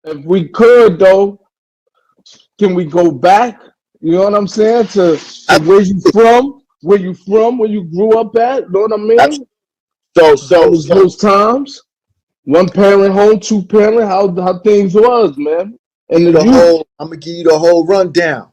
If we could though, can we go back? You know what I'm saying? To where you from, where you grew up at. You know what I Abs- mean? So, How so, was so, those times? One parent home, two parent. How things was, man. And the youth. I'm gonna give you the whole rundown.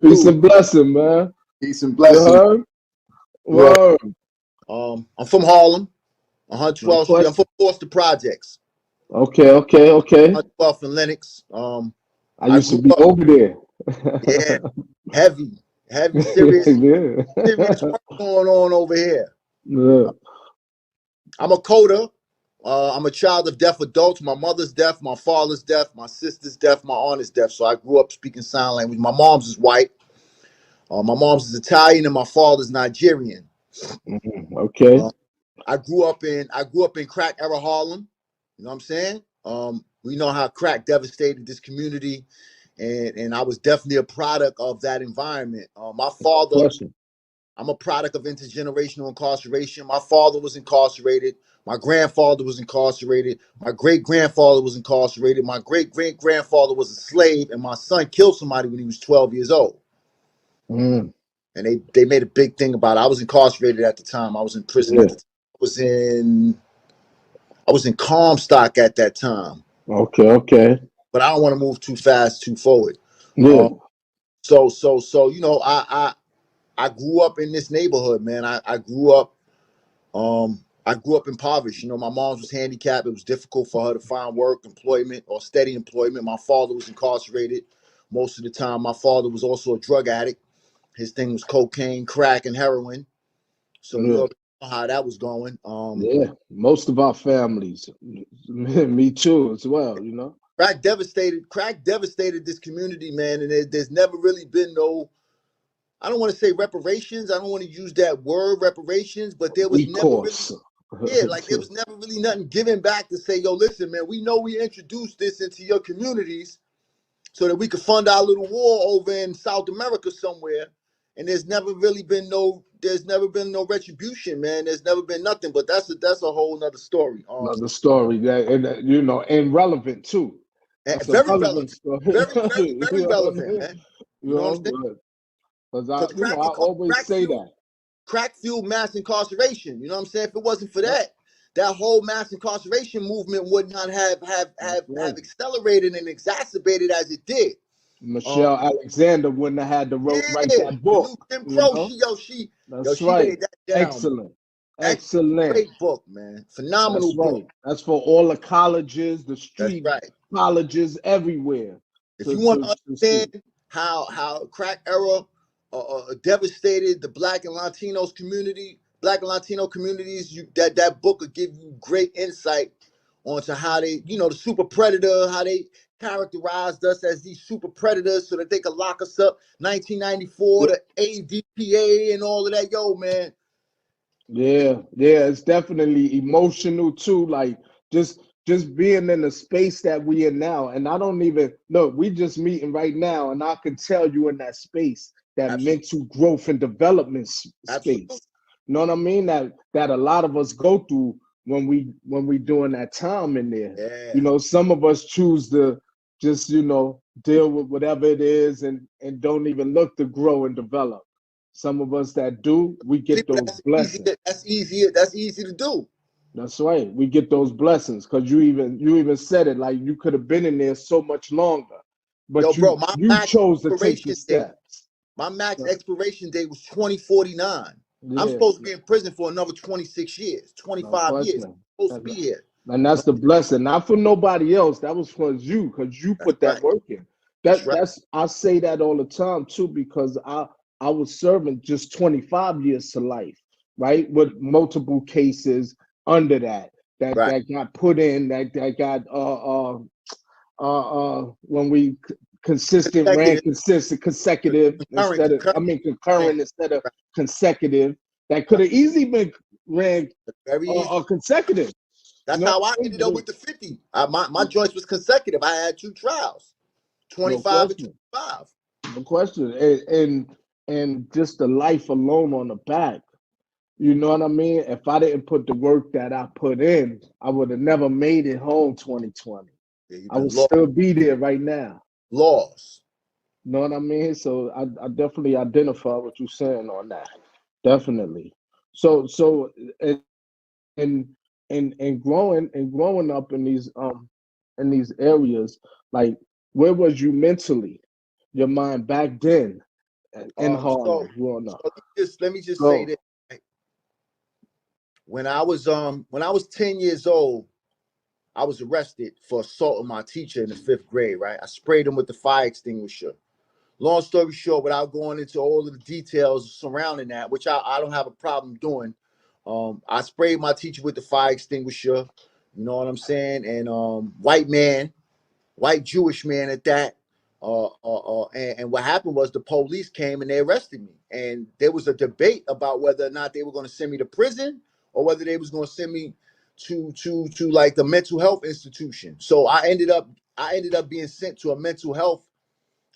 Peace and blessing, man. Peace and You blessings. heard? Word. Word. I'm from Harlem, No 112th Street. I'm question. from Foster Projects, Okay, okay, okay. 112th and Lennox. I I used to grew be up, over there. yeah, heavy, Yeah. serious work going on over here. Yeah. I'm a coder. I'm a child of deaf adults. My mother's deaf, my father's deaf, my sister's deaf, my aunt is deaf. So I grew up speaking sign language. My mom's is white. My mom's is Italian, and my father's Nigerian. Okay. Uh, I grew up in crack era Harlem. You know what I'm saying? We know how crack devastated this community, and I was definitely a product of that environment. My No father, question. I'm a product of intergenerational incarceration. My father was incarcerated. My grandfather was incarcerated. My great grandfather was incarcerated. My great great grandfather was a slave, and my son killed somebody when he was 12 years old. Mm. And they made a big thing about it. I was incarcerated at the time. I was in prison at Yeah. the time. I was in Comstock at that time. Okay, okay. But I don't want to move too fast, too forward. Yeah. Um, so you know, I grew up in this neighborhood, man. I grew up impoverished. You know, my mom was handicapped. It was difficult for her to find work, employment, or steady employment. My father was incarcerated most of the time. My father was also a drug addict. His thing was cocaine, crack, and heroin. So you Yeah. already know how that was going. Yeah. Most of our families. Me too as well, you know. Crack devastated this community, man. And there's never really been no, I don't want to say reparations. I don't want to use that word reparations, but there was never really, Recourse. yeah, like there was never really nothing given back to say, yo, listen, man, we know we introduced this into your communities so that we could fund our little war over in South America somewhere. And there's never been no retribution, man. There's never been nothing. But that's a whole nother story. Another story that, and you know, and relevant too. That's a Very relevant relevant, story. very You know what I relevant, mean? man. You You know what know, I'm saying? because Because I always say that. crack fueled mass incarceration. You know what I'm saying? If it wasn't for that, that whole mass incarceration movement would not That's right. have accelerated and exacerbated as it did. Um, Michelle Alexander wouldn't have had to write yeah, that the book. new Jim You Crow, know, that's she right. laid that down, man. Excellent, Excellent, excellent. great book, man. Phenomenal That's book. right. That's for all the colleges, the That's street right. colleges everywhere If you want to to see. understand how crack era devastated the Black and Latino communities, that book will give you great insight onto how they, you know, the super predator, how they characterized us as these super predators so that they could lock us up. 1994, the ADPA and all of that. Yo, man, Yeah, yeah, it's definitely emotional too. Like just just being in the space that we in now. And I don't even look, we just meeting right now, and I can tell you in that space, that absolutely, mental growth and development absolutely, space. You know what I mean? That a lot of us go through when we doing that time in there. You yeah. know, some of us choose to just, you know, deal with whatever it is and don't even look to grow and develop. Some of us that do, we get People, those blessings. that's easy to do. That's right. We get those blessings because you even said it, like you could have been in there so much longer, Yo, but bro, you chose to take the steps. my max So, expiration date was 2049. I'm yeah, supposed to be in prison for another 26 years, no 25 years. I'm question. supposed to And, be here. and that's the blessing, not for nobody else. That was for you because you That's put that right. work in. That's right. That's I say that all the time too because I was serving just 25 years to life, right? With multiple cases under Right. that got put in that got when we consistent ran Consecutive, consistent consecutive instead of I concurrent. mean Man, concurrent instead of right, consecutive that could right. have easily been ran Very easy. consecutive. You That's know how what I I mean? ended up with the 50. My joints was consecutive. I had two trials. No 25 and question. 25. No question. And just the life alone on the back. You know what I mean? If I didn't put the work that I put in, I would have never made it home 2020. Yeah, you've I been would still be there right now. lost. You know what I mean? So I definitely identify what you're saying on that. Definitely. So and and growing up in these areas, like where was you mentally, your mind back then in So, Harlem growing so up? let me just say Go. this. Right? When I was 10 years old, I was arrested for assaulting my teacher in the 5th grade, right? I sprayed him with the fire extinguisher. Long story short, without going into all of the details surrounding that, which I don't have a problem doing, I sprayed my teacher with the fire extinguisher. You know what I'm saying? And white Jewish man at that. And what happened was the police came and they arrested me. And there was a debate about whether or not they were going to send me to prison or whether they was going to send me to like the mental health institution. So I ended up being sent to a mental health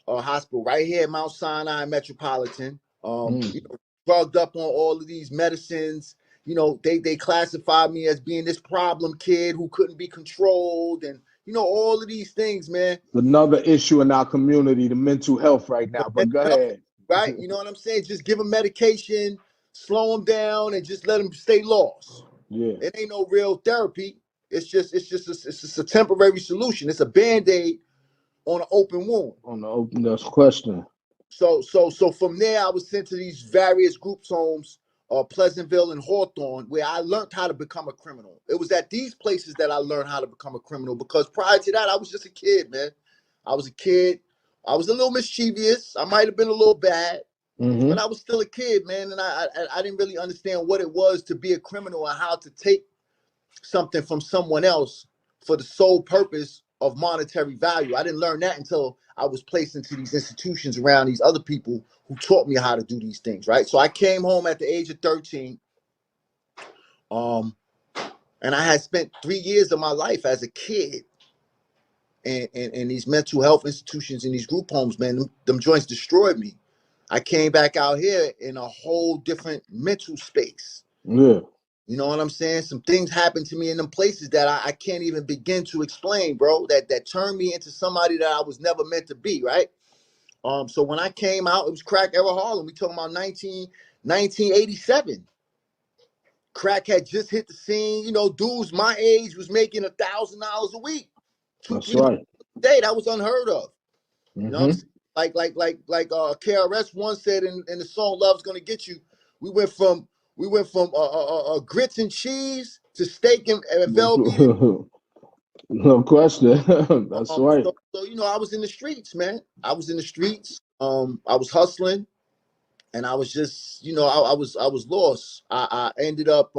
hospital right here at Mount Sinai Metropolitan. Mm. Drugged up on all of these medicines. They classified me as being this problem kid who couldn't be controlled, and all of these things, man. Another issue in our community, the mental health right now. But go ahead. Right? You know what I'm saying? Just give them medication, slow them down, and just let them stay lost. Yeah, It ain't no real therapy. It's just a temporary solution. It's a band-aid on an open wound. on the open us question. So from there, I was sent to these various groups homes, Pleasantville and Hawthorne, where I learned how to become a criminal. It was at these places that I learned how to become a criminal, because prior to that, I was just a kid, man. I was a kid. I was a little mischievous. I might have been a little bad, but Mm-hmm. I was still a kid, man. And I didn't really understand what it was to be a criminal and how to take something from someone else for the sole purpose of monetary value. I didn't learn that until I was placed into these institutions around these other people who taught me how to do these things, right? So I came home at the age of 13, um, and I had spent 3 years of my life as a kid in these mental health institutions, in these group homes, man. Them joints destroyed me. I came back out here in a whole different mental space. Yeah, You know what I'm saying? Some things happened to me in them places that I can't even begin to explain, bro. That turned me into somebody that I was never meant to be, right? So when I came out, it was crack era Harlem. We talking about 1987. Crack had just hit the scene. Dudes my age was making $1,000 a week, two, that's three hundred right. a day. That was unheard of. You know what I'm Mm-hmm. saying? Like KRS once said in the song "Love's Gonna Get You," we went from grits and cheese to steak and Velveeta. No question. That's right. So I was in the streets, man. I was in the streets. I was hustling, and I was just I was lost. I ended up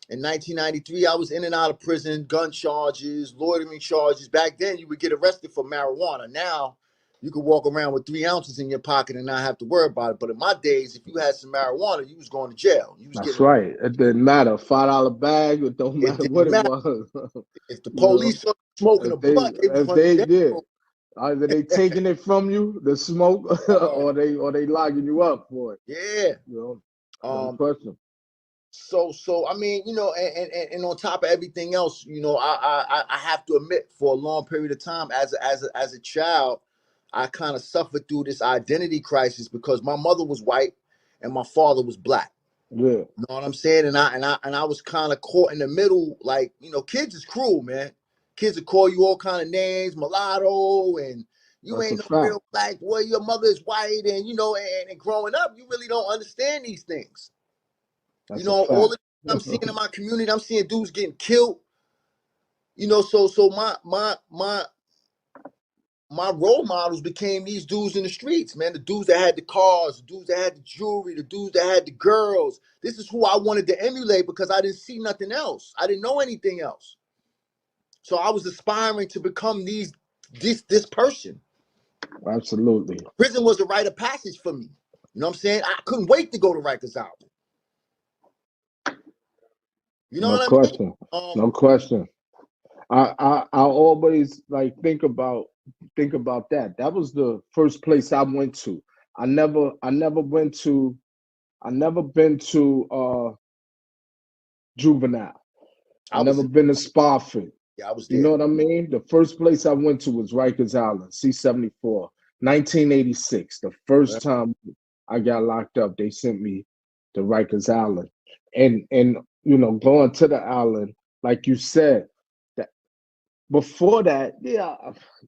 in 1993. I was in and out of prison, gun charges, loitering charges. Back then, you would get arrested for marijuana. Now, you could walk around with 3 ounces in your pocket and not have to worry about it. But in my days, if you had some marijuana, you was going to jail. You was That's getting right. It didn't matter. $5 bag. It don't it matter didn't what it matter was. if the You know, police saw you smoking a if they blunt, they was if running they down. did, either they taking it from you, the smoke, Oh, or they locking you up for it. yeah. You know, no Um. question. So I mean, and on top of everything else, I have to admit, for a long period of time, as a child, I kind of suffered through this identity crisis because my mother was white and my father was black. Yeah, You know what I'm saying? And I was kind of caught in the middle. Like, kids is cruel, man. Kids will call you all kind of names, mulatto, and you that's a ain't no fact. real black boy. Your mother is white, and and growing up, you really don't understand these things. That's a All fact. the I'm seeing in my community, I'm seeing dudes getting killed. So my role models became these dudes in the streets, man. The dudes that had the cars, the dudes that had the jewelry, the dudes that had the girls. This is who I wanted to emulate because I didn't see nothing else. I didn't know anything else. So I was aspiring to become this person. Absolutely. Prison was a rite of passage for me. You know what I'm saying? I couldn't wait to go to Rikers Island. You know No what I mean? question. No question. I always like think about think about that. That was the first place I went to. I never been to juvenile. I I was never been to Spofford. yeah, I was You there. know what I mean? The first place I went to was Rikers Island, C-74, 1986. The Yeah. first time I got locked up, they sent me to Rikers Island. And you know, going to the island, like you said, that before that, yeah,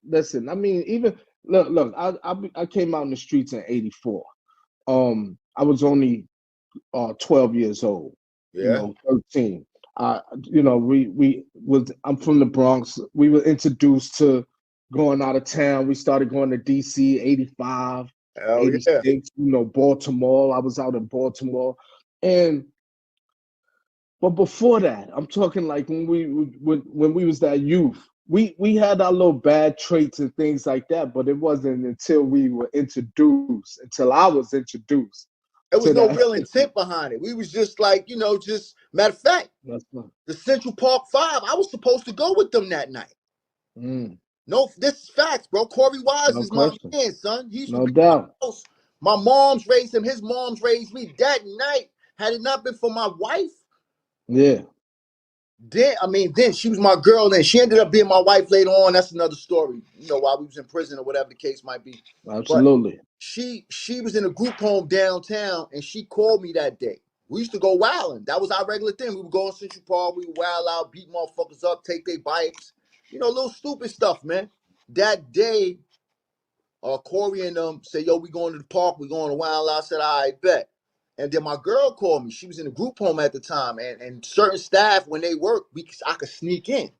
listen, I mean, even look, I came out in the streets in 84. I was only 12 years old, you Yeah. know, 13. You know, I'm from the Bronx. We were introduced to going out of town. We started going to DC 85, Hell yeah. 86, you know, Baltimore. I was out in Baltimore. And but before that, I'm talking like when we was that youth, we had our little bad traits and things like that, but it wasn't until we were introduced, until I was introduced There to was no that. real intent behind it. We was just like, just matter of fact, That's fine. the Central Park Five, I was supposed to go with them that night. Mm, No, this is facts, bro. Corey Wise no is my question. man, son. He used to No be in my doubt. house. My mom's raised him. His mom's raised me. That night, had it not been for my wife, Yeah, then she was my girl, and she ended up being my wife later on. That's another story. While we was in prison or whatever the case might be. But absolutely. she was in a group home downtown, and she called me that day. We used to go wilding. That was our regular thing. We would go in Central Park. We would wild out, beat motherfuckers up, take their bikes. Little stupid stuff, man. That day, Corey and them say, "Yo, we going to the park. We going to wild out." I said, "I bet." And then my girl called me. She was in a group home at the time, and certain staff when they work, I could sneak in.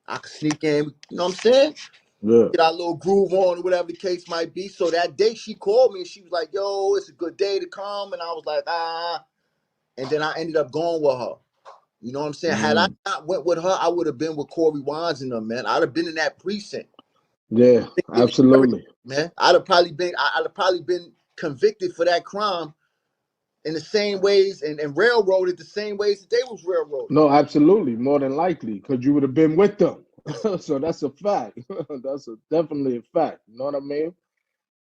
I could sneak in. You know what I'm saying? Yeah. Get our little groove on or whatever the case might be. So that day she called me and she was like, "Yo, it's a good day to come." And I was like, "Ah." And then I ended up going with her. You know what I'm saying? Had I Mm, not went with her, I would have been with Corey Wines and them, man. I'd have been in that precinct. yeah, Giving you everything, absolutely. man. I'd have probably been convicted for that crime in the same ways and railroaded the same ways that they was railroaded. No, absolutely. More than likely, because you would have been with them. So that's a fact. Definitely a fact. You know what I mean?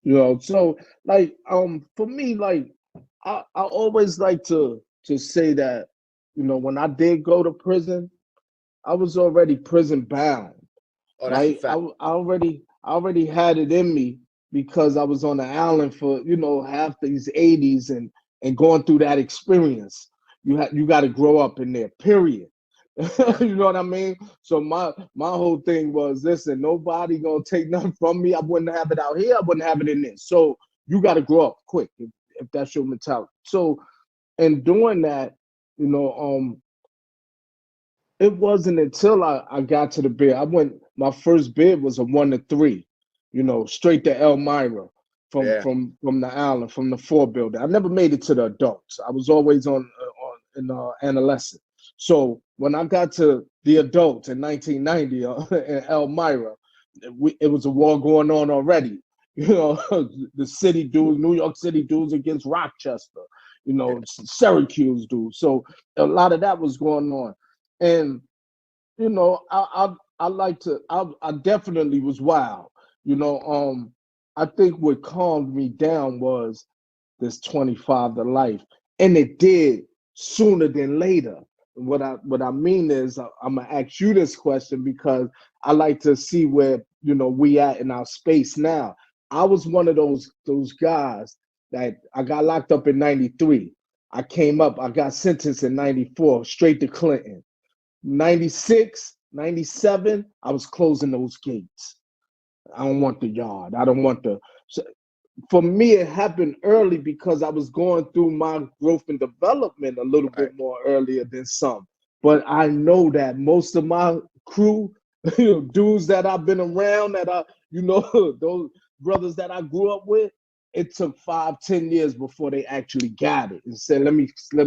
You know, so like for me, like I always like to say that, you know, when I did go to prison, I was already prison bound. Oh, that's a Right? fact. I already had it in me because I was on the island for, you know, half these 80s and going through that experience. You got to grow up in there, period. Yeah. You know what I mean? So my whole thing was, listen, nobody gonna take nothing from me. I wouldn't have it out here, I wouldn't have it in this. So you got to grow up quick if that's your mentality. So in doing that, you know, it wasn't until I got to the bid. My first bid was a 1 to 3, you know, straight to Elmira Yeah. from the island, from the 4 building. I never made it to the adults. I was always on in adolescent. So when I got to the adults in 1990 in Elmira, it was a war going on already. You know, the city dudes, New York City dudes against Rochester, you Yeah. know, Syracuse dudes. So a lot of that was going on. And you know, I like to I definitely was wild. You know, I think what calmed me down was this 25 to life. And it did sooner than later. What I mean is I'm gonna ask you this question because I like to see where, you know, we at in our space now. I was one of those guys that I got locked up in 93. I came up, I got sentenced in 94, straight to Clinton. 96, 97, I was closing those gates. I don't want the yard. I don't want the. So for me, it happened early because I was going through my growth and development a little bit Right. more earlier than some. But I know that most of my crew, you know, dudes that I've been around, that you know, those brothers that I grew up with, it took 5, 10 years before they actually got it and said, let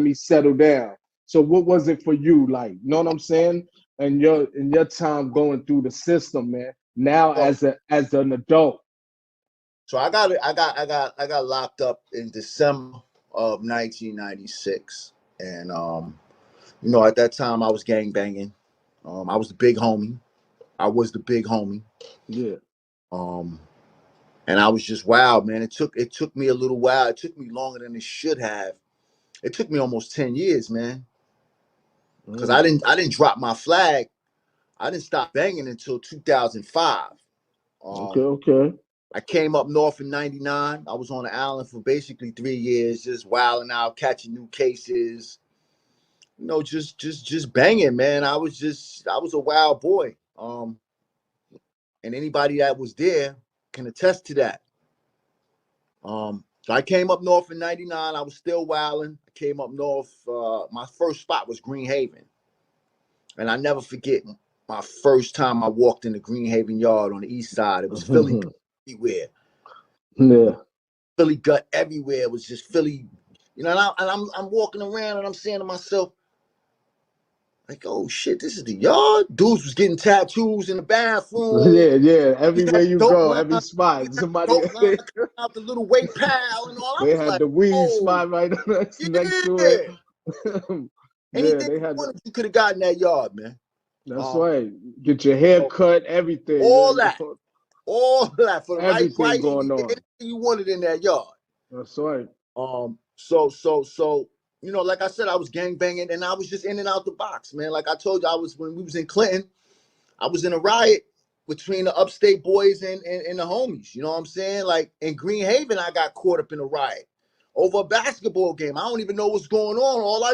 me settle down. So what was it for you? Like, you know what I'm saying? And your time going through the system, man. Now So, as an adult. so I got locked up in December of 1996, and at that time I was gang banging. I was the big homie. I was the big homie. Yeah. And I was just wild, man. It took me a little while. It took me longer than it should have. It took me almost 10 years, man. Because I didn't drop my flag. I didn't stop banging until 2005. Okay. I came up north in 99. I was on the island for basically 3 years, just wilding out, catching new cases. Just banging, man. I was a wild boy. And anybody that was there can attest to that. So I came up north in 99. I was still wilding. I came up north. My first spot was Green Haven. And I never forget my first time I walked in the Green Haven yard on the east side. It was Philly everywhere. Yeah. Philly gut everywhere. It was just Philly, and I'm walking around and I'm saying to myself, like, oh shit, this is the yard. Dudes was getting tattoos in the bathroom. Yeah. Everywhere you go, line, every spot, somebody out the little weight pal and all. They had like, the weed spot right next to it. Anything they had you could have gotten that yard, man. That's right. Get your hair cut, everything. All that for the right price. Going on. Anything you wanted in that yard. That's right. So like I said, I was gang banging and I was just in and out the box, man. Like I told you, when we was in Clinton, I was in a riot between the upstate boys and the homies. You know what I'm saying? Like in Green Haven, I got caught up in a riot over a basketball game. I don't even know what's going on. All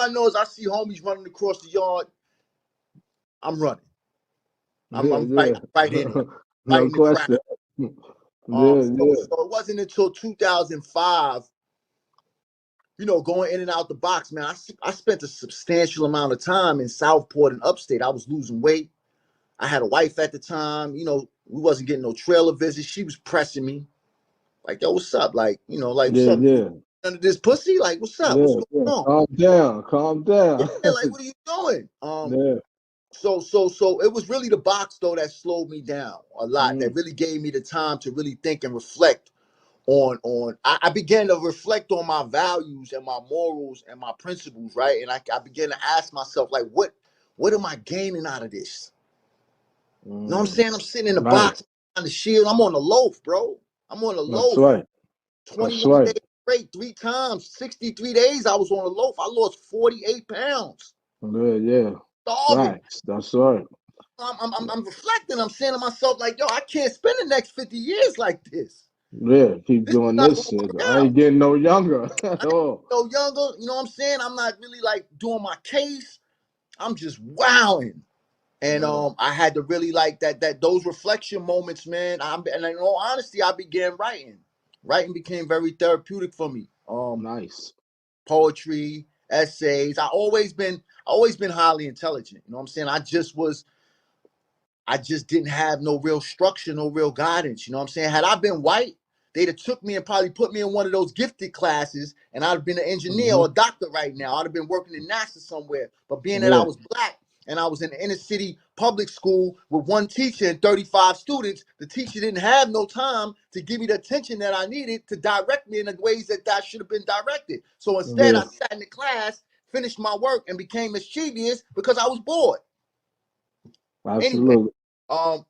I know is I see homies running across the yard. I'm running. I'm right in there. No question. So it wasn't until 2005, going in and out the box, man. I spent a substantial amount of time in Southport and upstate. I was losing weight. I had a wife at the time. We wasn't getting no trailer visits. She was pressing me. Like, yo, what's up? Like, what's up? Under this pussy? Like, what's up? What's going on? Calm down. Like, what are you doing? So it was really the box though that slowed me down a lot. That really gave me the time to really think and reflect on. I began to reflect on my values and my morals and my principles, right? And I began to ask myself, like, what am I gaining out of this? You know what I'm saying? I'm sitting in the box on the shield. I'm on the loaf, bro. I'm on the loaf. Right. 21 days straight, 3 times, 63 days. I was on the loaf. I lost 48 pounds. Yeah. Starving. That's right. I'm reflecting. I'm saying to myself, like, yo, I can't spend the next 50 years like this. Yeah, keep doing this shit. I ain't getting no younger at all. No younger, you know what I'm saying? I'm not really like doing my case. I'm just wowing. And I had to really like those reflection moments, man. And in all honesty, I began writing. Writing became very therapeutic for me. Nice. Poetry, essays. I always been highly intelligent. You know what I'm saying? I just didn't have no real structure, no real guidance. You know what I'm saying? Had I been white, they'd have took me and probably put me in one of those gifted classes, and I'd have been an engineer or a doctor right now. I'd have been working in NASA somewhere. But being that I was black and I was in the inner city public school with one teacher and 35 students, the teacher didn't have no time to give me the attention that I needed to direct me in the ways that I should have been directed. So instead, I sat in the class, finished my work, and became mischievous because I was bored. Absolutely. Anyway,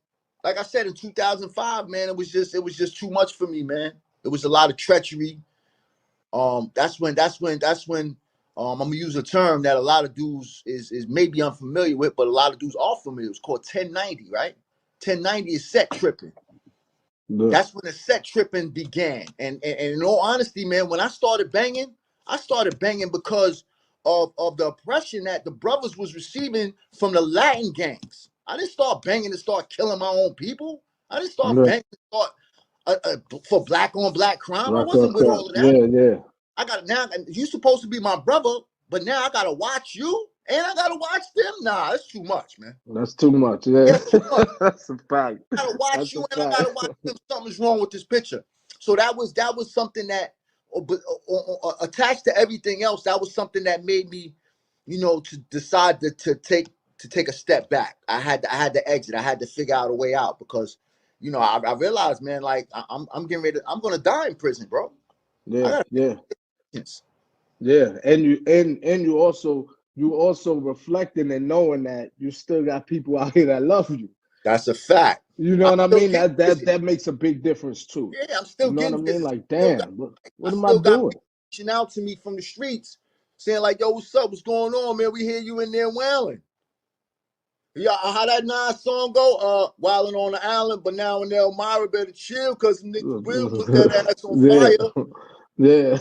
like I said, in 2005, man, it was just too much for me, man. It was a lot of treachery. That's when I'm gonna use a term that a lot of dudes is maybe unfamiliar with, but a lot of dudes are familiar. It's called 1090, right? 1090 is set tripping. That's when the set tripping began. And in all honesty, man, when I started banging because of the oppression that the brothers was receiving from the Latin gangs. I didn't start banging to start killing my own people. I didn't start banging to start for black on black crime. I wasn't with all of that. Yeah. I got now. You supposed to be my brother, but now I gotta watch you and I gotta watch them. Nah, that's too much, man. That's too much. Yeah, that's too much. That's a fact. I gotta watch you and I gotta watch them. Something's wrong with this picture. So that was something that attached to everything else. That was something that made me, to decide to take a step back. I had to exit. I had to figure out a way out because, I realized, man, like I'm getting ready. I'm gonna die in prison, bro. Yeah. And you also reflecting and knowing that you still got people out here that love you. That's a fact. You know I'm what I still mean? getting That busy. makes a big difference too. Yeah, I'm You still know what I getting mean? busy. Like, Still got, damn, I what am I still got doing? people reaching out to me from the streets saying like, "Yo, what's up? What's going on, man? We hear you in there wailing." Yeah, how that nice song go? Wilding on the island, but now in Elmira better chill, cause niggas will put that ass on Yeah, fire. yeah.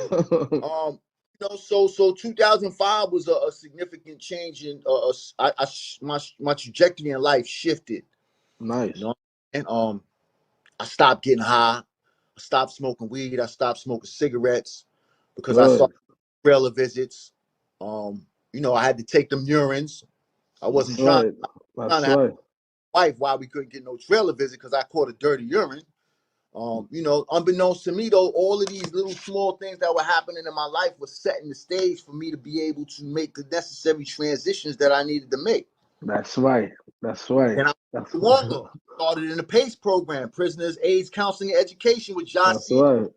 So 2005 was a significant change in my trajectory in life shifted. You Nice. know, and I stopped getting high. I stopped smoking weed. I stopped smoking cigarettes because I Good. started trailer visits. I had to take them urines. I wasn't That's trying, right. trying That's to have right. a wife while we couldn't get no trailer visit because I caught a dirty urine. Unbeknownst to me, though, all of these little small things that were happening in my life was setting the stage for me to be able to make the necessary transitions that I needed to make. That's right. That's right. Then I That's started in the PACE program, Prisoners AIDS Counseling and Education with that's Josh. right.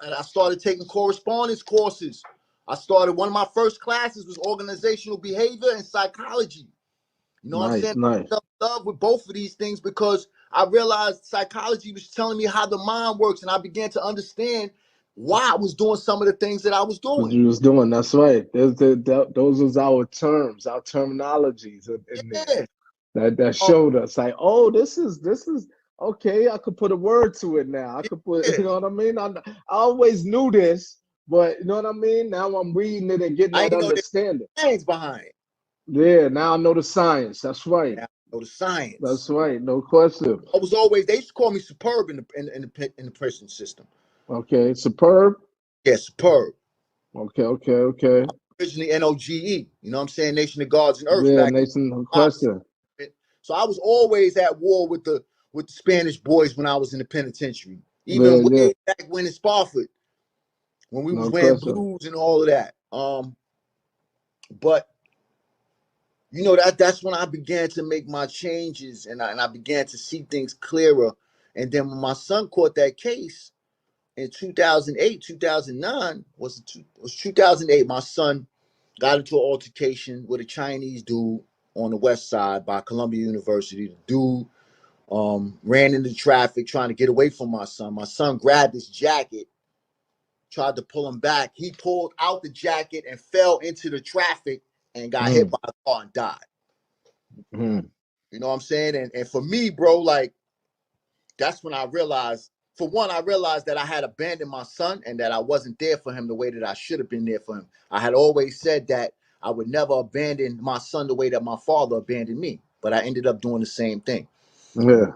And I started taking correspondence courses. I started one of my first classes was organizational behavior and psychology. You know what I'm Nice, saying? nice. I fell in love with both of these things because I realized psychology was telling me how the mind works, and I began to understand why I was doing some of the things that I was What doing. you was doing. That's right. Those was our terms, our terminologies in there. Yeah. That Um, showed us like, oh, this is okay. I could put a word to it now. I could put, you yeah. know what I mean. I always knew this, but you know what I mean. Now I'm reading it and getting I that ain't know there's understanding. science behind it. Yeah, now I know the science. That's right. Now I know the science. That's right. No question. I was always they used to call me superb in the prison system. Okay, superb. Yeah, superb. Okay, okay, okay. Originally NOGE. You know what I'm saying? Nation of Guards and Earths Yeah, back Nathan, no in question. So I was always at war with the Spanish boys when I was in the penitentiary. Yeah, Even yeah, way back when in Spofford, when we was no wearing question. blues and all of that. But that's when I began to make my changes and I began to see things clearer. And then when my son caught that case in 2008, 2009 was 2008. My son got into an altercation with a Chinese dude on the west side by Columbia University. The dude ran into traffic trying to get away from my son. My son grabbed his jacket, tried to pull him back. He pulled out the jacket and fell into the traffic and got hit Mm, by a car and died. mm, You know what I'm saying? And for me, bro, like that's when I realized, for one, I realized that I had abandoned my son and that I wasn't there for him the way that I should have been there for him. I had always said that I would never abandon my son the way that my father abandoned me, but I ended up doing the same thing. yeah.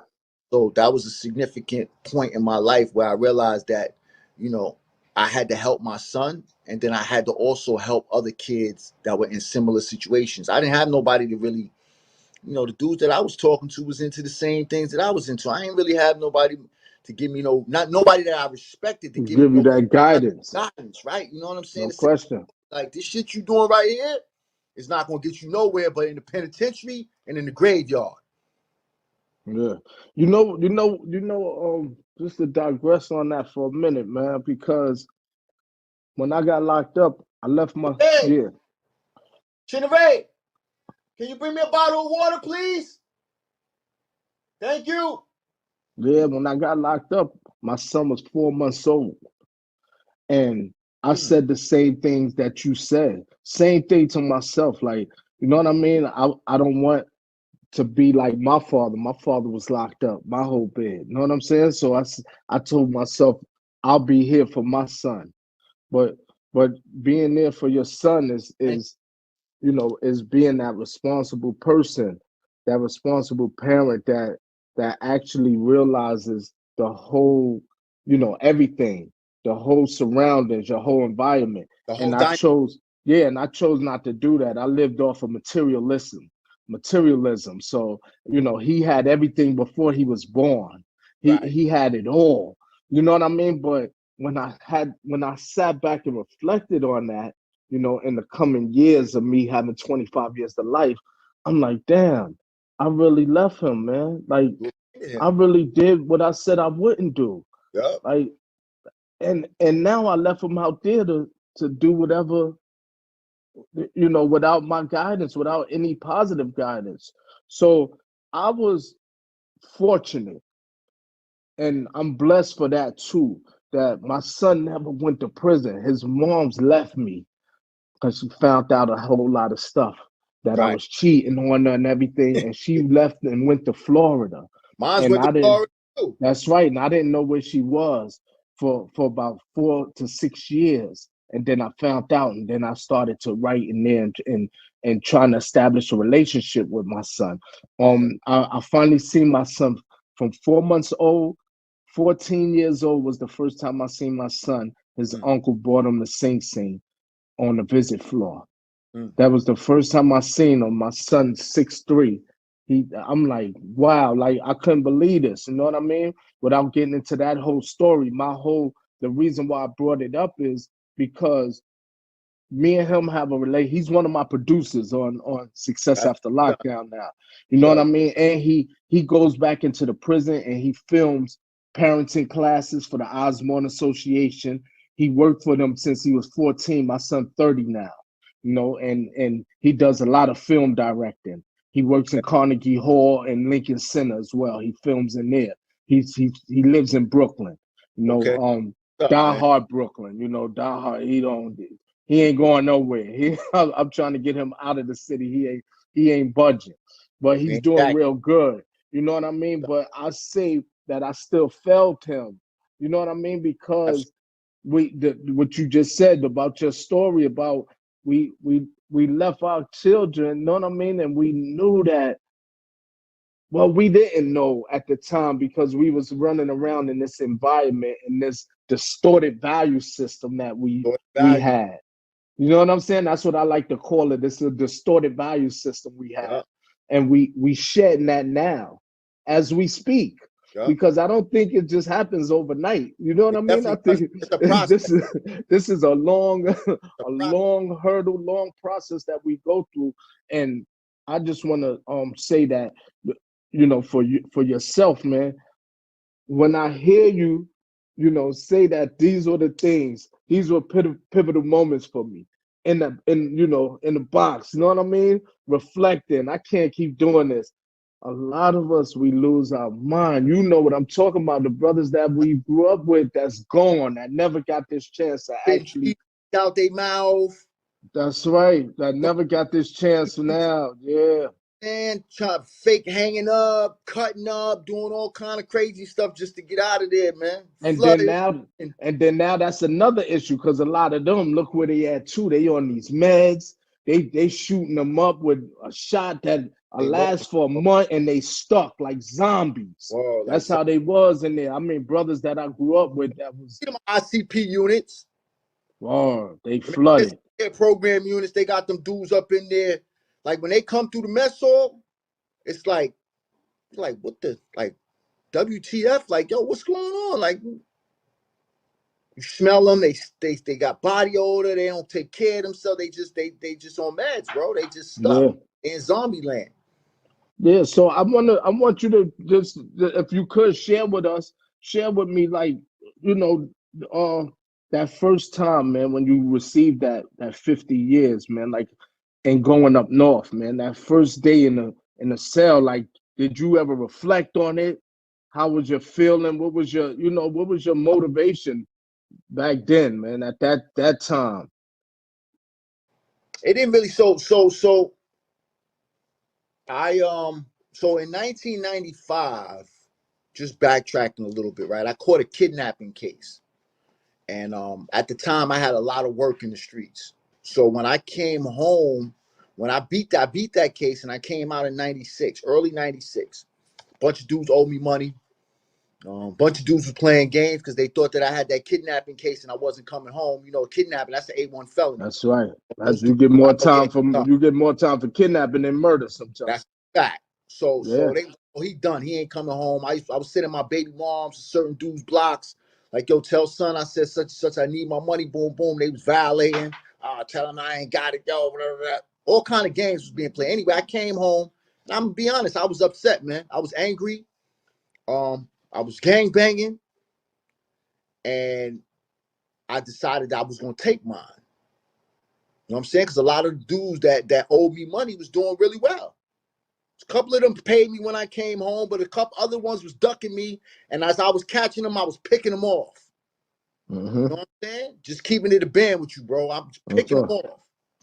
So that was a significant point in my life where I realized that, you know, I had to help my son and then I had to also help other kids that were in similar situations. I didn't have nobody to really, the dudes that I was talking to was into the same things that I was into. I ain't really have nobody to give me not nobody that I respected to give me Give you no that guidance. guidance, right? You know what I'm saying? No To say, question. like, this shit you doing right here is not gonna get you nowhere but in the penitentiary and in the graveyard. Yeah. Just to digress on that for a minute, man, because when I got locked up, I left my Hey, yeah. Chinere, can you bring me a bottle of water, please? Thank you. Yeah, when I got locked up, my son was 4 months old. And I Mm, said the same things that you said. Same thing to myself. Like, you know what I mean? I don't want to be like my father. My father was locked up, my whole bed. You know what I'm saying? So I told myself, I'll be here for my son. But but being there for your son thank is being that responsible person, that responsible parent that actually realizes the whole, everything, the whole surroundings, your whole environment. the And whole I dynamic. chose, yeah, and I chose not to do that. I lived off of materialism. So, he had everything before he was born. He Right. he had it all. You know what I mean? But when I sat back and reflected on that, in the coming years of me having 25 years to life, I'm like, damn, I really left him, man. Like, I Him. really did what I said I wouldn't do. Yep. Like, and now I left him out there to do whatever, without my guidance, without any positive guidance. So I was fortunate, and I'm blessed for that too, that my son never went to prison. His mom's left me because she found out a whole lot of stuff that I Right. was cheating on her and everything, and she left and went to Florida. Mine's And went to I didn't Florida too. That's right. And I didn't know where she was for about 4 to 6 years. And then I found out, and then I started to write in there and trying to establish a relationship with my son. Yeah. I finally seen my son from 4 months old. 14 years old was the first time I seen my son. His Mm, uncle brought him to Sing Sing on the visit floor. mm. That was the first time I seen him. My son's 6'3". I'm like, wow, like I couldn't believe this. You know what I mean? Without getting into that whole story, the reason why I brought it up is because me and him have a relate. He's one of my producers on Success That's After what's up. Lockdown now. You know what I So, mean? And he goes back into the prison and he films parenting classes for the Osborne Association. He worked for them since he was 14. My son 30 now. You know, and he does a lot of film directing. He works in Carnegie Hall and Lincoln Center as well. He films in there. He lives in Brooklyn. You know, okay. What's up, die man? hard Brooklyn. You know, die hard. He ain't going nowhere. I'm trying to get him out of the city. He ain't budging, but he's doing Exactly. real good. You know what I mean? But I say that I still felt him. You know what I mean? Absolutely. Because what you just said about your story about we left our children. You know what I mean? And we knew that. Well, we didn't know at the time because we was running around in this environment in this distorted value system that So we value. had. You know what I'm saying? That's what I like to call it. It's a distorted value system we have. Yup. And we shedding that now as we speak. Yup. Because I don't think it just happens overnight. You know what It I mean? I definitely does. think It's a process. this is a long A a process. long hurdle, long process that we go through. And I just want to say that, for yourself, man, when I hear you, say that these are the things, these were pivotal moments for me in the box. You know what I mean? Reflecting. I can't keep doing this. A lot of us, we lose our mind. You know what I'm talking about? The brothers that we grew up with, that's gone, that never got this chance to Spitting actually. cheese out their mouth. That's right. That never got this chance now. Yeah. Man, trying fake hanging up, cutting up, doing all kind of crazy stuff just to get out of there, man. And then Flooded. now, And that's another issue because a lot of them, look where they at too. They on these meds. They shooting them up with a shot that they lost. lasts for a month and they stuck like zombies. Whoa, like That's some how they was in there. I mean, brothers that I grew up with, that was, them ICP units. oh, they Them flooded. program units, they got them dudes up in there. Like when they come through the mess hall, it's like what the like WTF? Like, yo, what's going on? Like you smell them, they got body odor, they don't take care of themselves, they just on meds, bro. They just stuck Yeah. in zombie land. Yeah, so I want you to just, if you could share with me, like, you know, uh that first time, man, when you received that 50 years, man, like, and going up north, man, that first day in the cell, like, did you ever reflect on it? How was your feeling? What was your motivation back then, man, at that time? It didn't really so I so in 1995, just backtracking a little bit, right? I caught a kidnapping case. And at the time I had a lot of work in the streets. So when I came home, when I beat that case and I came out in 96, early 96. A bunch of dudes owed me money. A bunch of dudes was playing games because they thought that I had that kidnapping case and I wasn't coming home. You know, kidnapping, that's an A1 felony. That's right. Most You dudes get like, more oh yeah, time for kidnapping than murder sometimes. that's a fact. So Yeah. they oh, he done. He ain't coming home. I was sitting in my baby mom's, certain dudes' blocks. Like, yo, tell son, I said such and such, I need my money. Boom, boom. They was violating. Tell him I ain't got it, yo. Blah, blah, blah. All kind of games was being played. Anyway, I came home. And I'm gonna be honest, I was upset, man. I was angry. I was gang banging, and I decided that I was gonna take mine. You know what I'm saying? Because a lot of dudes that owed me money was doing really well. A couple of them paid me when I came home, but a couple other ones was ducking me. And as I was catching them, I was picking them off. Mm-hmm. You know what I'm saying? Just keeping it a band with you, bro. I'm just picking them off.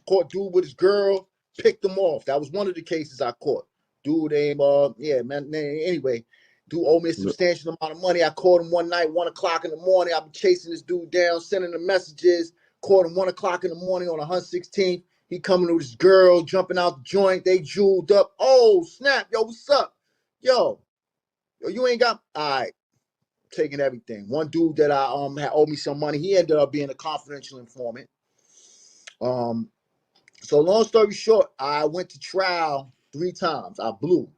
Caught dude with his girl, picked them off. That was one of the cases I caught. Dude named, yeah, man. Anyway, dude owed me a substantial amount of money. I called him one night, 1 o'clock in the morning. I've been chasing this dude down, sending him messages. Called him 1 o'clock in the morning on 116th. He coming with his girl, jumping out the joint. They jeweled up. Oh, snap. Yo, what's up? Yo, you ain't got, all right. Taking everything. One dude that I had owed me some money, he ended up being a confidential informant. So long story short, I went to trial 3 times. I blew.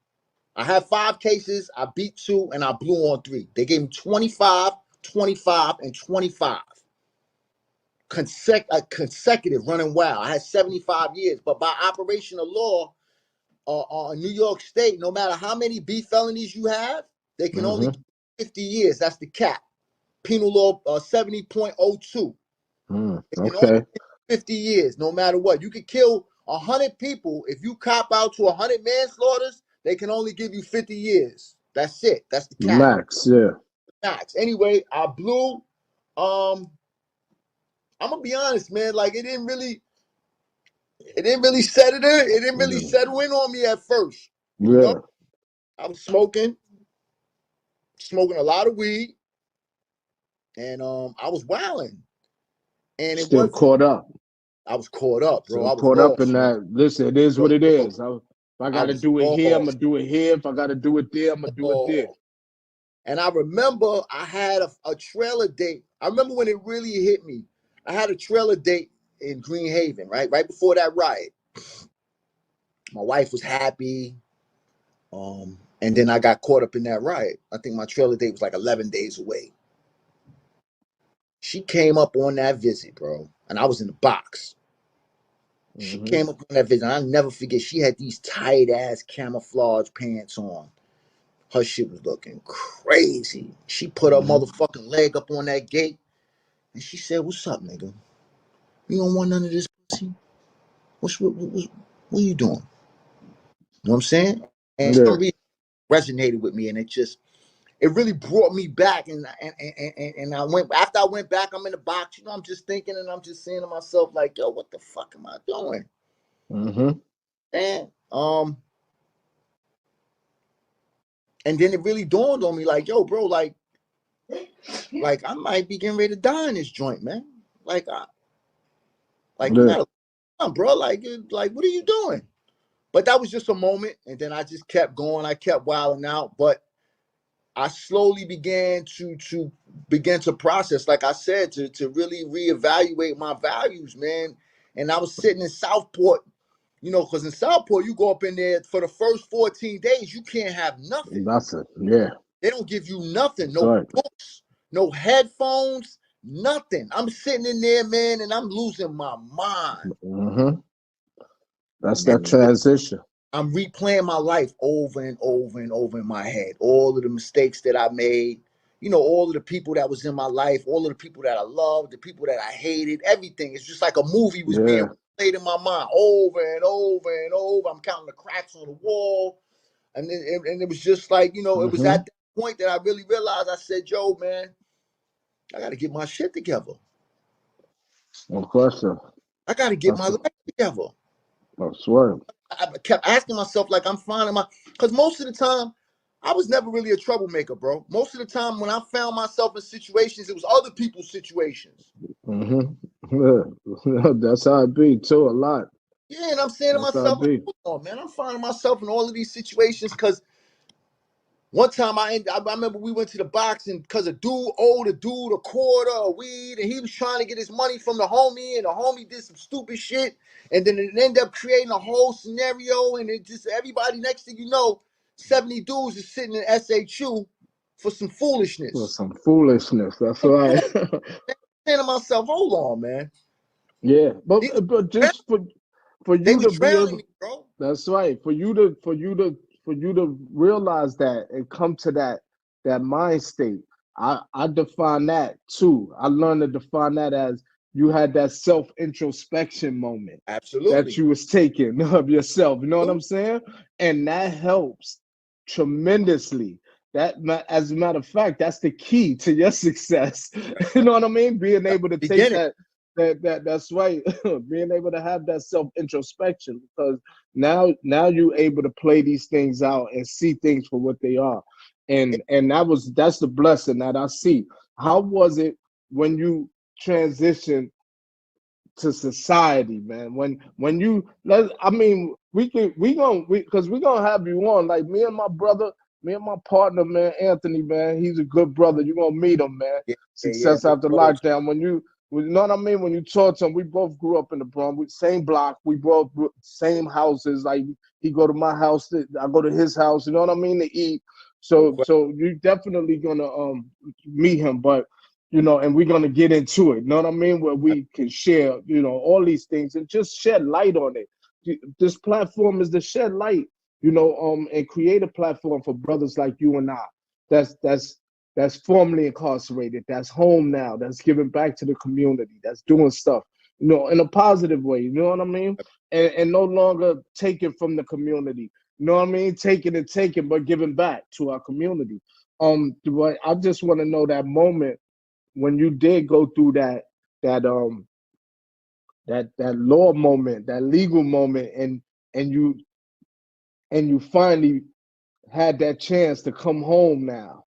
I had 5 cases. I beat 2 and I blew on 3. They gave me 25, 25, and 25. Consecutive running wild. I had 75 years, but by operation of law, in New York State, no matter how many B felonies you have, they can only give 50 years. That's the cap. Penal law 70.02. Okay. 50 years, no matter what. You could kill 100 people. If you cop out to 100 manslaughters, they can only give you 50 years. That's it. That's the cap. Max, yeah. Max. Anyway, I blew. I'm gonna be honest, man. Like it didn't really settle in. It didn't really settle in on me at first. You know, I was smoking a lot of weed, and I was wilding. And it Still wasn't. caught up. I was caught up, bro. So I was caught up lost, in man. that. Listen, it is what it is. If I got to do it here, I'm lost. gonna do it here. If I got to do it there, I'm gonna do it there. And I remember I had a trailer date. I remember when it really hit me. I had a trailer date in Green Haven, right before that riot. My wife was happy, and then I got caught up in that riot. I think my trailer date was like 11 days away. She came up on that visit, bro, and I was in the box. She came up on that visit, and I'll never forget. She had these tight ass camouflage pants on. Her shit was looking crazy. She put her motherfucking leg up on that gate, and she said, "What's up, nigga? You don't want none of this pussy? What you doing?" You know what I'm saying? And for some reason it resonated with me, and it really brought me back. And I went, after I went back, I'm in the box, you know, I'm just thinking, and I'm just saying to myself, like, yo, what the fuck am I doing? And and then it really dawned on me, like, yo, bro, like I might be getting ready to die in this joint, man. Like you gotta, bro, like what are you doing? But that was just a moment, and then I just kept going. I kept wilding out, but I slowly began to process, like I said, to really reevaluate my values, man. And I was sitting in Southport, you know, because in Southport, you go up in there for the first 14 days, you can't have nothing. Nothing, yeah. They don't give you nothing, no books, no headphones, nothing. I'm sitting in there, man, and I'm losing my mind. That's that transition. I'm replaying my life over and over and over in my head. All of the mistakes that I made, you know, all of the people that was in my life, all of the people that I loved, the people that I hated, everything. It's just like a movie was being played in my mind over and over and over. I'm counting the cracks on the wall. And it was just like, you know, it was at that point that I really realized, I said, yo, man, I got to get my shit together. Of course, sir. I got to get my life together. I swear. I kept asking myself, like, I'm finding because most of the time, I was never really a troublemaker, bro. Most of the time, when I found myself in situations, it was other people's situations. That's how it be, too, a lot. Yeah, and I'm saying to myself, like, oh, man, I'm finding myself in all of these situations because one time I remember we went to the box, and because a dude owed a dude a quarter of weed, and he was trying to get his money from the homie, and the homie did some stupid shit, and then it ended up creating a whole scenario, and it just, everybody, next thing you know, 70 dudes is sitting in SHU for some foolishness. That's right. I'm saying to myself, hold on, man. Yeah, but just for you to be able, bro. That's right. For you to realize that and come to that mind state. I define that too. I learned to define that as you had that self introspection moment that Absolutely. you was taking of yourself. You know what I'm Absolutely. saying? And that helps tremendously. As a matter of fact, that's the key to your success. You know what I mean? Being able to take Beginning. that's right. Being able to have that self introspection, because now you're able to play these things out and see things for what they are. And that's the blessing that I see. How was it when you transitioned to society, man? When you I mean, because we gonna have you on. Like me and my partner, man, Anthony, man, he's a good brother. You're gonna meet him, man. Yeah, yeah, Success Big after Bros. lockdown. You know what I mean? When you talk to him, we both grew up in the Bronx, same block, we both same houses. Like he go to my house, I go to his house. You know what I mean? To eat. No So question. so you definitely gonna meet him, but and we're gonna get into it. You know what I mean? Where we can share, all these things and just shed light on it. This platform is to shed light, and create a platform for brothers like you and I. That's formerly incarcerated, that's home now, that's giving back to the community, that's doing stuff, in a positive way. You know what I mean? And no longer taking from the community. You know what I mean? Taking and taking, but giving back to our community. But I just want to know that moment when you did go through that that law moment, that legal moment, and you finally had that chance to come home now.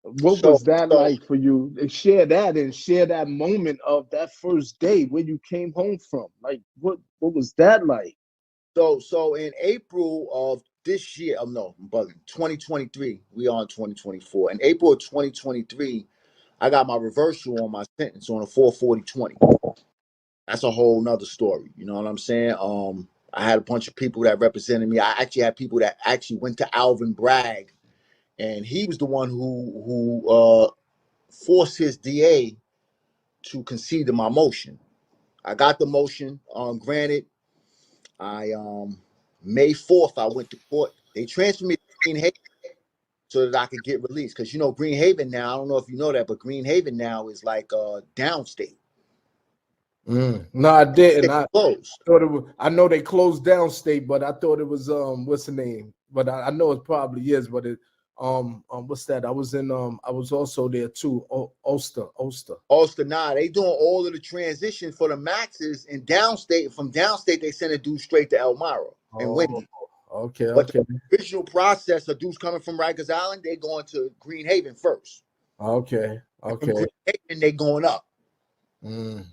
What So, was that so, like for you? And share that moment of that first day where you came home from. Like what was that like? so in April of this year, no, I'm bugging. 2023. We are in 2024. In April of 2023, I got my reversal on my sentence on a 440/20. That's a whole nother story. You know what I'm saying? I had a bunch of people that represented me. I actually had people that actually went to Alvin Bragg, and he was the one who forced his DA to concede to my motion. I got the motion granted. I May 4th I went to court. They transferred me to Green Haven so that I could get released. Because Green Haven now, I don't know if you know that, but Green Haven now is like downstate. No, I didn't. They I closed. thought it was. I know they closed down state, but I thought it was what's the name? But I know it probably is. But what's that? I was also there too. Ulster. Ulster, nah, they doing all of the transition for the maxes in downstate. From downstate, they send a dude straight to Elmira and Oh, Wendy. okay, But okay, the original process of dudes coming from Rikers Island, they going to Green Haven first. okay, And from okay. Green Haven, they going up.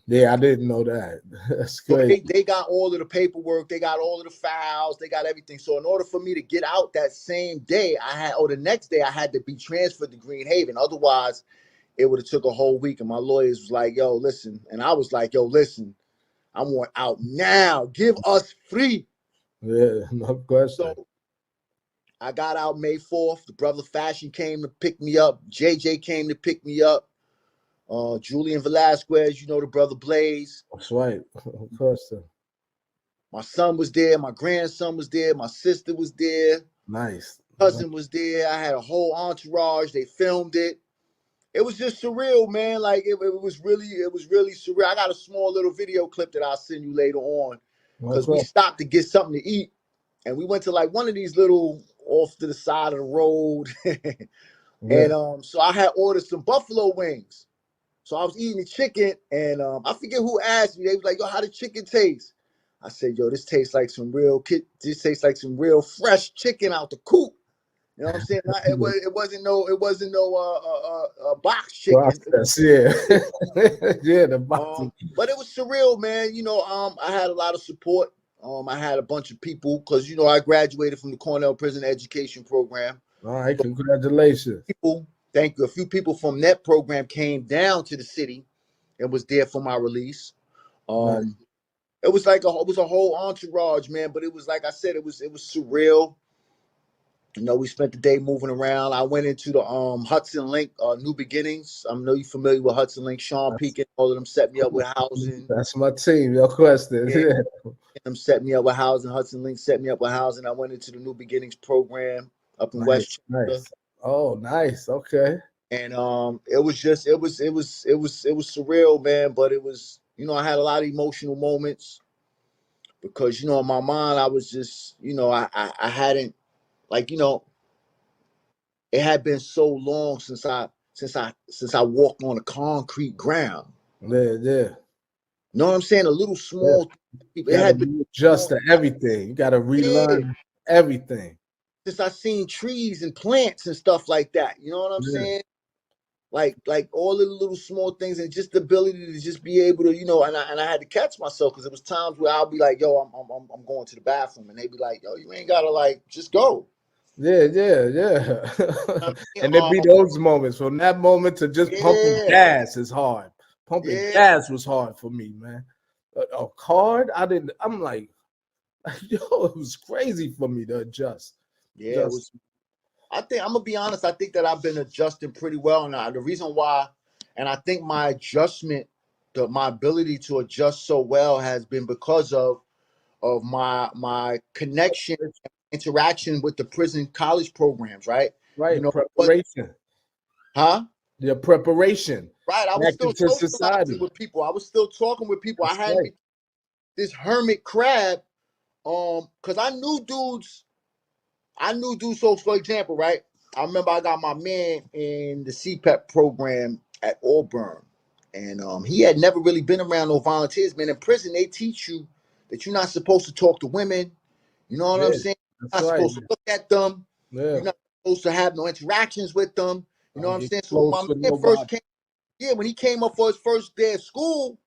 Yeah, I didn't know that. That's So great. they got all of the paperwork, they got all of the files, they got everything. So in order for me to get out that same day, the next day, I had to be transferred to Green Haven. Otherwise, it would have took a whole week. And my lawyers was like, "Yo, listen," and I was like, "Yo, listen, I want out now. Give us free." Yeah, no question. So I got out May 4th. The brother Fashion came to pick me up. JJ came to pick me up. Julian Velasquez, the brother Blaze. That's right. No question. My son was there. My grandson was there. My sister was there. Nice. Cousin was there. I had a whole entourage. They filmed it. It was just surreal, man. Like it was really surreal. I got a small little video clip that I'll send you later on No because we question. stopped to get something to eat, and we went to like one of these little off to the side of the road, Yeah. and so I had ordered some buffalo wings. So I was eating the chicken, and I forget who asked me. They was like, "Yo, how the chicken taste?" I said, "Yo, this tastes like some real This tastes like some real fresh chicken out the coop." You know what I'm saying? It wasn't no box chicken. It Process. Yeah. was Yeah. The box. but it was surreal, man. I had a lot of support. I had a bunch of people because I graduated from the Cornell Prison Education Program. All right. Congratulations. People, thank you. A few people from that program came down to the city and was there for my release. Nice. It was like it was a whole entourage, man. But it was like I said, it was surreal. We spent the day moving around. I went into the Hudson Link, New Beginnings. I know you're familiar with Hudson Link. Sean That's, Pekin, all of them set me up with housing. that's my team. Your question. Yeah, Yeah. them set me up with housing. Hudson Link set me up with housing. I went into the New Beginnings program up in Nice. Westchester. Nice. Oh, nice. Okay. And it was just it was surreal, man. But it was, I had a lot of emotional moments because, in my mind I was just, I hadn't, like, it had been so long since I walked on a concrete ground. Yeah. You know what I'm saying? A little Yeah. small. You It gotta had been readjust small, to everything. You gotta yeah, relearn everything. since I seen trees and plants and stuff like that. You know what I'm Yeah. saying? Like all of the little small things, and just the ability to just be able to, and I had to catch myself because there was times where I'll be like, yo, I'm going to the bathroom, and they be like, yo, you ain't gotta, like, just go. Yeah. I mean, And there be those moments. From that moment to just pumping yeah, gas is hard. Pumping yeah, gas was hard for me, man. A card, I'm like, yo, it was crazy for me to adjust. yeah. It Just was. I think I'm gonna be honest. I think that I've been adjusting pretty well now. The reason why, and I think my adjustment, my ability to adjust so well has been because of my connection, interaction with the prison college programs, right? right, But preparation. huh? Your preparation Right. I was back still into socializing society. with people. I was still talking with people. I That's hadn't right. been this hermit crab. Because I knew dudes. So for example, right? I remember I got my man in the CPEP program at Auburn, and he had never really been around no volunteers. Man, in prison they teach you that you're not supposed to talk to women. You know what I'm Yeah, saying? that's You're not right. supposed to look at them. Yeah. You're not supposed to have no interactions with them. You know Don't what I'm get saying? So when close my with man first nobody. came, yeah, when he came up for his first day of school,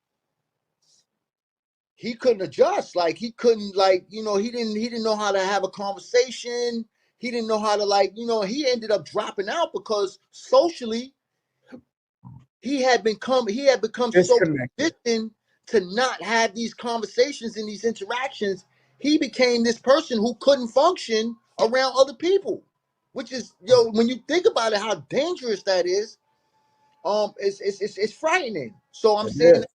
he couldn't adjust. Like, he couldn't, like, he didn't know how to have a conversation. He didn't know how to, like, he ended up dropping out because socially he had become so Disconnected. conditioned to not have these conversations and these interactions. He became this person who couldn't function around other people, which is, when you think about it, how dangerous that is. It's frightening. So I'm It saying, is.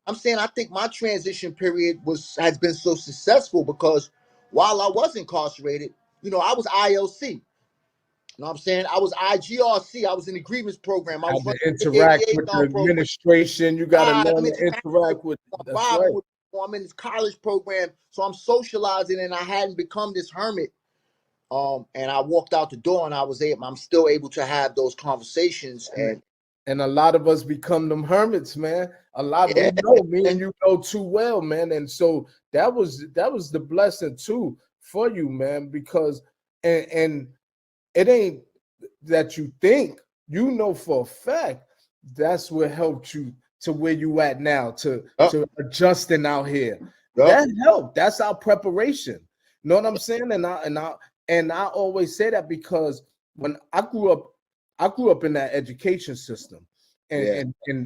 I think my transition period has been so successful because while I was incarcerated, I was ILC. You know what I'm saying? I was IGRC. I was in the grievance program. I Had was to running the interact 88 with the gun program. administration. You got to Right, I'm learn to interacting with interact with. people. I'm That's vibing right. with people. I'm in this college program, so I'm socializing, and I hadn't become this hermit. And I walked out the door, and I'm still able to have those conversations. And And and a lot of us become them hermits, man. A lot we yeah, know, me and you know too well, man. And so that was the blessing too for you, man, because and it ain't that you think, you know for a fact that's what helped you to where you at now, yup, to adjusting out here. yup, That helped. That's our preparation. You know what I'm saying? And I always say that because when I grew up in that education system and yeah,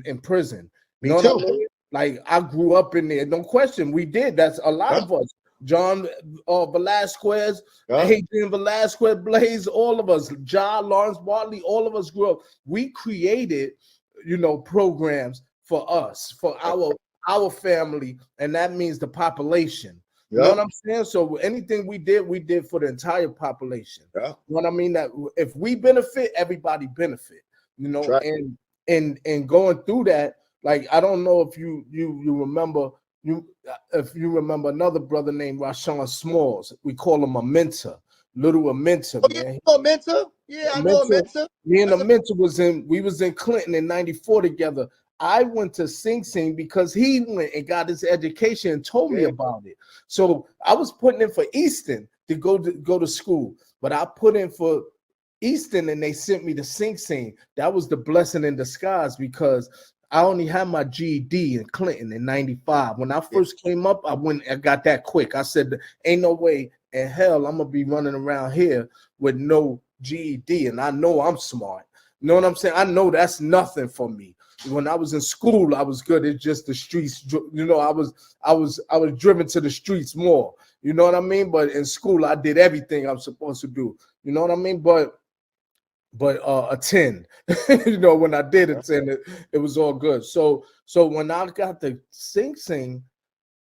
in prison. You me know what I too. mean? Like, I grew up in there. No question. We did. That's a lot Yup, of us. John Velasquez, yup, Adrian Velasquez, Blaze, all of us, John Lawrence Bartley, all of us grew up. We created, programs for us, for our family, and that means the population. You know what yup, I'm saying? So anything we did for the entire population. yup. You know what I mean? That if we benefit, everybody benefit. You That's know, right. and going through that, like, I don't know if you remember, if you remember another brother named Rashawn Smalls. We call him a mentor, little a mentor, Oh yeah, man. you know a mentor. Yeah, A I know a mentor. mentor. Me and a That's a mentor we was in Clinton in '94 together. I went to Sing Sing because he went and got his education and told me yeah, about it. So I was putting in for Easton to go to school, but I put in for Easton and they sent me to Sing Sing. That was the blessing in disguise because I only had my GED in Clinton in '95. When I yeah, first came up, I got that quick. I said, ain't no way in hell I'm gonna be running around here with no GED, and I know I'm smart. You know what I'm saying? I know that's nothing for me. When I was in school, I was good. It's just the streets. I was driven to the streets more. You know what I mean? But in school, I did everything I'm supposed to do. You know what I mean? But attend. When I did yeah. attend, it was all good. So when I got to Sing Sing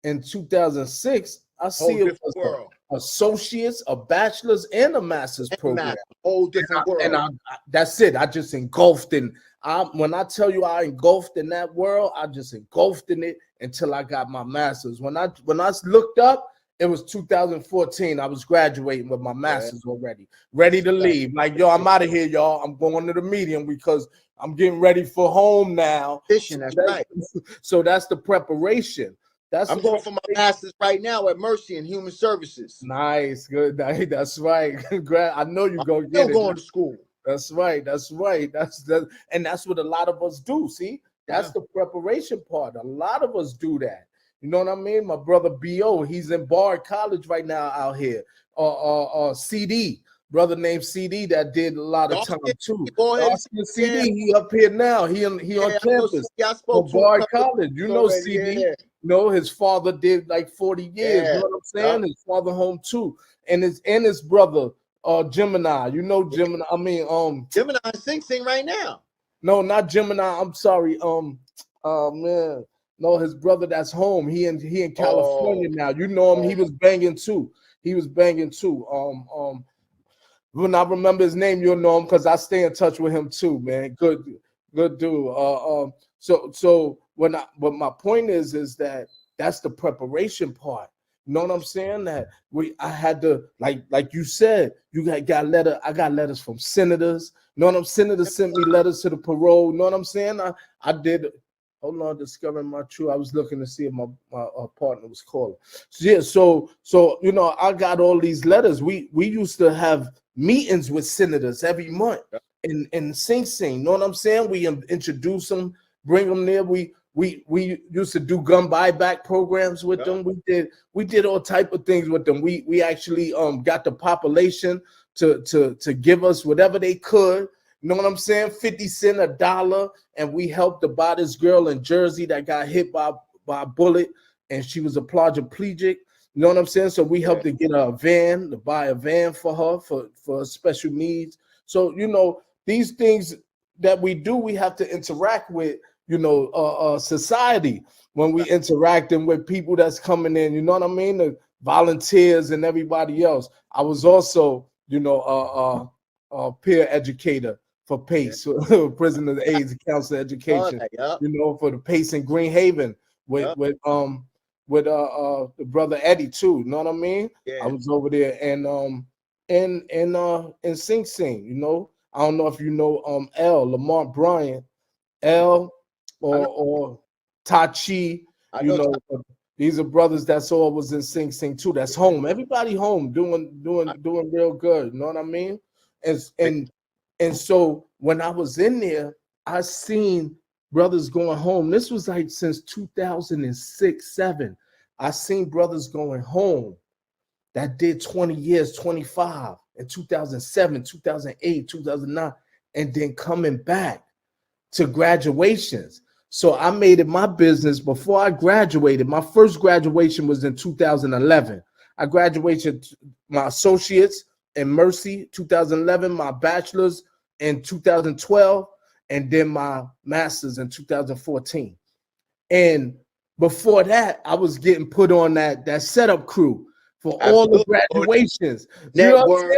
in 2006, I Whole see it different was world. associates, a bachelor's, and a master's program. Whole different world. And that's it. I just engulfed in. When I tell you I engulfed in that world, I just engulfed in it until I got my master's. When I looked up, it was 2014. I was graduating with my master's already, ready to leave. Like, yo, I'm out of here, y'all. I'm going to the medium because I'm getting ready for home now. That's right. So that's the preparation. I'm going for my master's right now at Mercy in Human Services. Nice, good. That's right. I know you're gonna get it. Still going to school. That's right. That's what a lot of us do. See, that's the preparation part. A lot of us do that. You know what I mean? My brother B.O., he's in Bard College right now out here. CD, brother named CD that did a lot of time too. CD, he up here now. He on campus for Bard College. You know CD. You know, his father did like 40 years. You know what I'm saying? His father home too. And his brother, Gemini. You know Gemini. I mean, Gemini Sing right now. No, not Gemini. I'm sorry. Man. No, his brother that's home. He in California now. You know him. He was banging too. When I remember his name, you'll know him because I stay in touch with him too, man. Good dude. But my point is that that's the preparation part. You know what I'm saying? That I had to, like you said, I got letters from senators. You know what I'm saying? Senators sent me letters to the parole. You know what I'm saying? I did. Hold on, discovering my truth. I was looking to see if my partner was calling. So you know, I got all these letters. We used to have meetings with senators every month in Sing Sing. You know what I'm saying? We introduce them, bring them there. We used to do gun buyback programs with them. We did all type of things with them. We actually got the population to give us whatever they could. You know what I'm saying? 50 cents, $1, and we helped to buy this girl in Jersey that got hit by a bullet, and she was a quadriplegic. You know what I'm saying? So we helped to get her a van, to buy a van for her for special needs. So, you know, these things that we do, we have to interact with, you know, society when we interacting with people that's coming in. You know what I mean? The volunteers and everybody else. I was also, you know, a peer educator for PACE, Prison of AIDS and Counselor Education. You know, for the PACE in Green Haven with the brother Eddie too. You know what I mean? I was over there and in Sing Sing. You know, I don't know if you know Lamar Bryant, or Tachi. You know, these are brothers that's all was in Sing Sing too. That's home. Everybody home doing real good. You know what I mean? And so when I was in there, I seen brothers going home. This was like since 2006, 7. I seen brothers going home that did 20 years, 25 in 2007, 2008, 2009, and then coming back to graduations. So I made it my business before I graduated. My first graduation was in 2011. I graduated my associates in Mercy 2011, my bachelor's in 2012, and then my master's in 2014. And before that, I was getting put on that setup crew for all the graduations. You know what I'm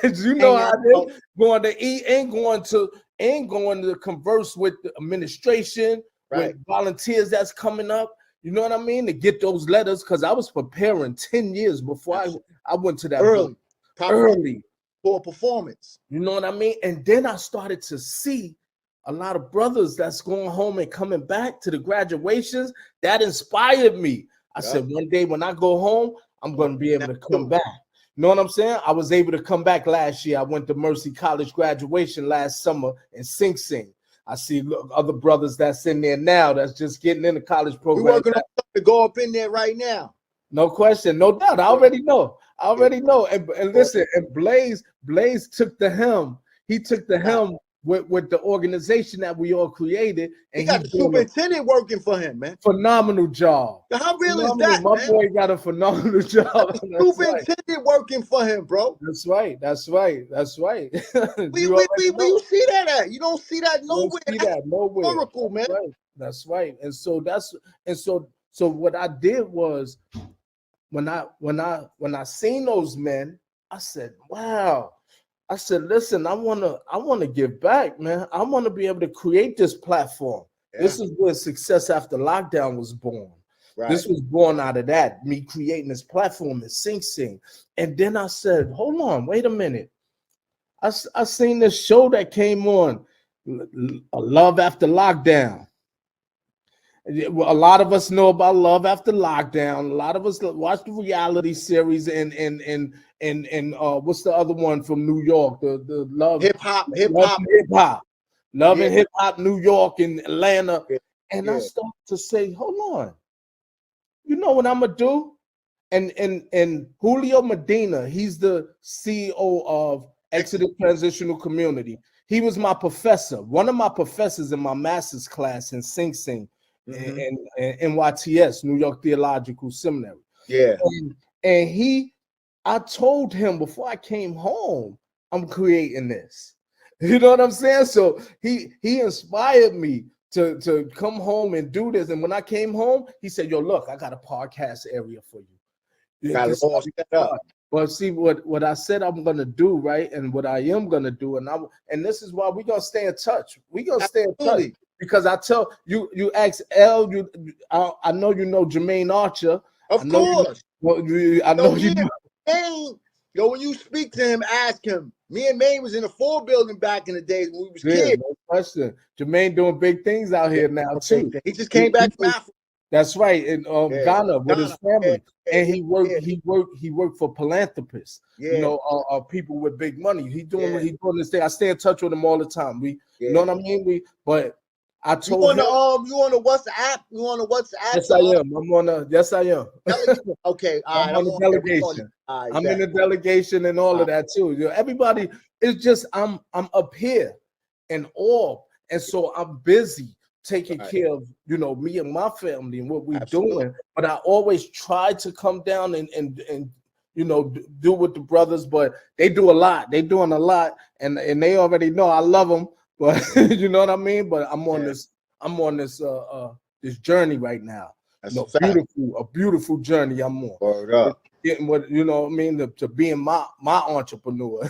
saying? You know how I did. Going to eat and going to converse with the administration, with volunteers that's coming up. You know what I mean? To get those letters, because I was preparing 10 years before I went to that early for a performance. You know what I mean? And then I started to see a lot of brothers that's going home and coming back to the graduations. That inspired me. I said, one day when I go home, I'm going to be able to come back. You know what I'm saying? I was able to come back last year. I went to Mercy College graduation last summer in Sing Sing. I see other brothers that's in there now that's just getting in the college program. We're working on to go up in there right now. No question, no doubt. I already know. And listen, and Blaze took the helm. He took the helm with the organization that we all created. And he got the superintendent working for him, man. Phenomenal job. How real is that, My boy got a phenomenal job. Superintendent working for him, bro. That's right. Where you see that at? You don't see that nowhere. You don't see that nowhere. Miracle, man. That's right. And so what I did was when I seen those men, I said, wow. I said, listen, I wanna give back, man. I want to be able to create this platform. Yeah. This is where Success After Lockdown was born. Right. This was born out of that, me creating this platform in Sing Sing. And then I said, hold on, wait a minute. I seen this show that came on, Love After Lockdown. A lot of us know about Love After Lockdown. A lot of us watch the reality series and what's the other one from New York? The Love Hip hop. Love Yeah. and Hip Hop New York and Atlanta. Yeah. And Yeah. I started to say, hold on, you know what I'm gonna do? And Julio Medina, he's the CEO of Exodus Transitional Community. He was my professor, one of my professors in my master's class in Sing Sing. And NYTS, New York Theological Seminary. Yeah. And I told him before I came home, I'm creating this. You know what I'm saying? So he inspired me to come home and do this. And when I came home, he said, yo, look, I got a podcast area for you. Got it all set up. But see what I said I'm gonna do, right? And what I am gonna do, and this is why we're gonna stay in touch. We're gonna stay in touch. Because I tell you, you ask L, I know you know Jermaine Archer. Of course. I know you know. Maine, when you speak to him, ask him. Me and Maine was in the 4 building back in the days when we was kids. No question. Jermaine doing big things out here now too. He just came back from Africa. That's right, in Ghana with his family, and he worked for philanthropists. You know, people with big money. He doing this thing. I stay in touch with him all the time. You know what I mean. But I told him, you on the WhatsApp? You on the WhatsApp? Yes, I am. I'm on the. Yes, I am. Okay, all right. I'm on the delegation. I'm in the delegation and all of that too. You know, everybody is just. I'm up here in awe, and so I'm busy taking care of me and my family and what we're doing. But I always try to come down and do with the brothers. But they do a lot. They doing a lot, and they already know I love them. But you know what I mean? But I'm on this journey right now. A beautiful journey I'm on. Getting what you know what I mean, to being my entrepreneur,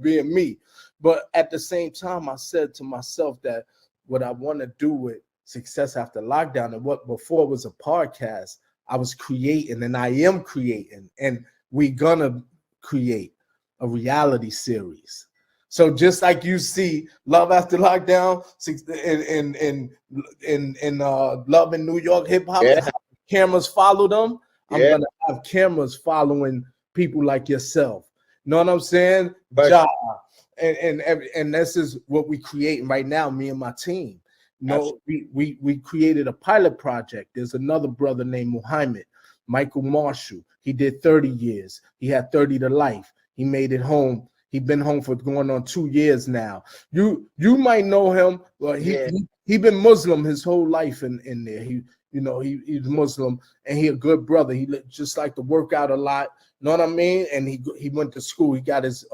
being me. But at the same time, I said to myself that what I want to do with Success After Lockdown, and what before was a podcast, I was creating and I am creating, and we're gonna create a reality series. So just like you see Love After Lockdown in Love in New York Hip Hop, cameras follow them. I'm gonna have cameras following people like yourself. Know what I'm saying? Ja. And this is what we creating right now, me and my team. We created a pilot project. There's another brother named Michael Marshall. He did 30 years. He had 30 to life. He made it home. He's been home for going on 2 years now. You might know him. Well, he been Muslim his whole life in there. He's Muslim and he a good brother. He just like to work out a lot. Know what I mean? And he went to school. He got his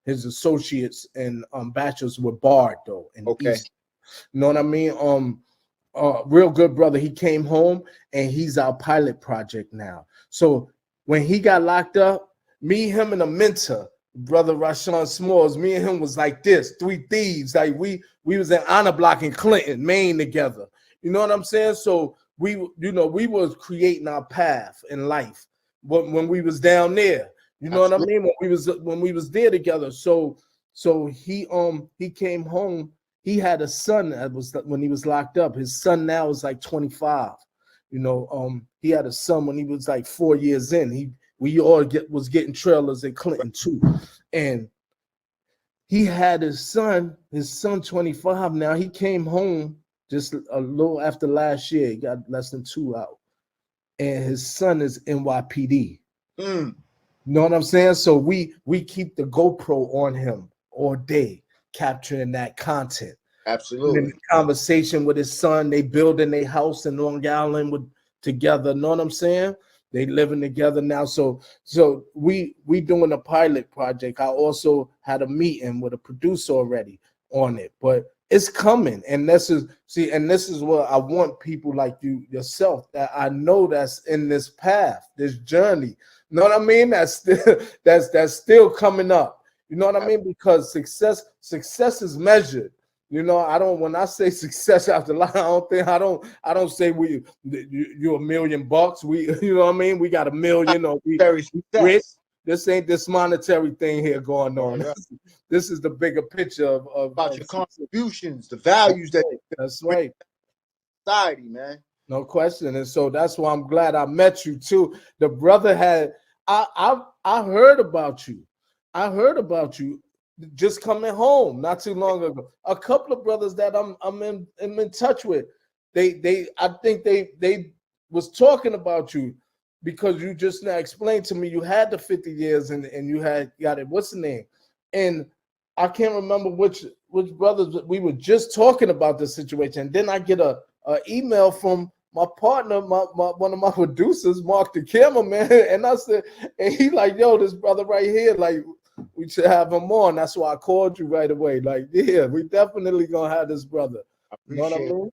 associates and bachelor's with Bard though. East. You know what I mean? Real good brother. He came home and he's our pilot project now. So when he got locked up, me, him, and a mentor, brother Sheldon Smalls, me and him was like this, 3 thieves. Like we was in Honor Block in Clinton, Maine together. You know what I'm saying? So we was creating our path in life when we was down there. You know what I mean? When we was there together. So he came home. He had a son that was when he was locked up. His son now is like 25. He had a son when he was like 4 years in. We all was getting trailers in Clinton too. And he had his son 25 now. He came home just a little after last year. He got less than 2 out. And his son is NYPD. You know what I'm saying? So we keep the GoPro on him all day, capturing that content. Absolutely. And in the conversation with his son, they building their house in Long Island together. Know what I'm saying? They living together now. So we doing a pilot project. I also had a meeting with a producer already on it, but it's coming. And this is what I want people like you yourself that I know that's in this path, this journey. You know what I mean? That's still that's still coming up. You know what I mean? Because success is measured. You know, when I say success after life, I don't say you're $1 million. You know what I mean? We got $1 million, or we rich. This ain't this monetary thing here going on. Right. This is the bigger picture of your contributions, the values that's right. Society, man. No question. And so that's why I'm glad I met you too. The brother had I heard about you. I heard about you just coming home not too long ago. A couple of brothers that I'm in touch with. I think they was talking about you because you just now explained to me you had the 50 years and you had got it. What's the name? And I can't remember which brothers we were just talking about the situation. And then I get a email from my partner, one of my producers, Mark the cameraman, and I said, and he like, yo, this brother right here, like, we should have him on. That's why I called you right away. Like, yeah, we definitely gonna have this brother. You know what I mean?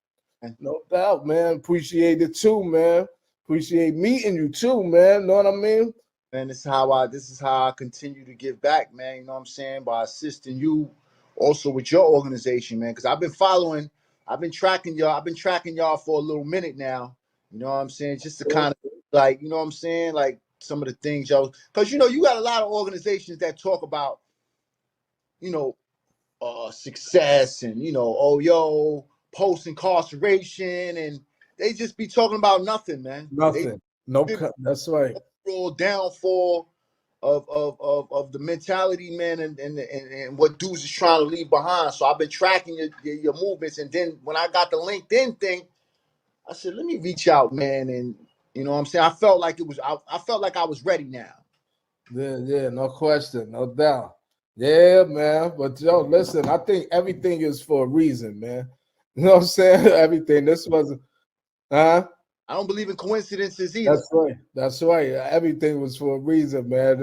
No doubt, man. Appreciate it too, man. Appreciate meeting you too, man. Know what I mean? And this is how I continue to give back, man. You know what I'm saying? By assisting you also with your organization, man. Because I've been tracking y'all for a little minute now. You know what I'm saying? Just to kind of like, you know what I'm saying? Like some of the things y'all, because you know, you got a lot of organizations that talk about, you know, success and, you know, oh, yo, post-incarceration, and they just be talking about nothing, man. Nothing. That's right. Real downfall of the mentality, man, and what dudes is trying to leave behind. So I've been tracking your movements, and then when I got the LinkedIn thing, I said, let me reach out, man, and you know what I'm saying? I felt like I was ready now. Yeah, no question, no doubt. Yeah, man. But yo, listen, I think everything is for a reason, man. You know what I'm saying? Everything. This wasn't I don't believe in coincidences either. That's right. That's right. Everything was for a reason, man.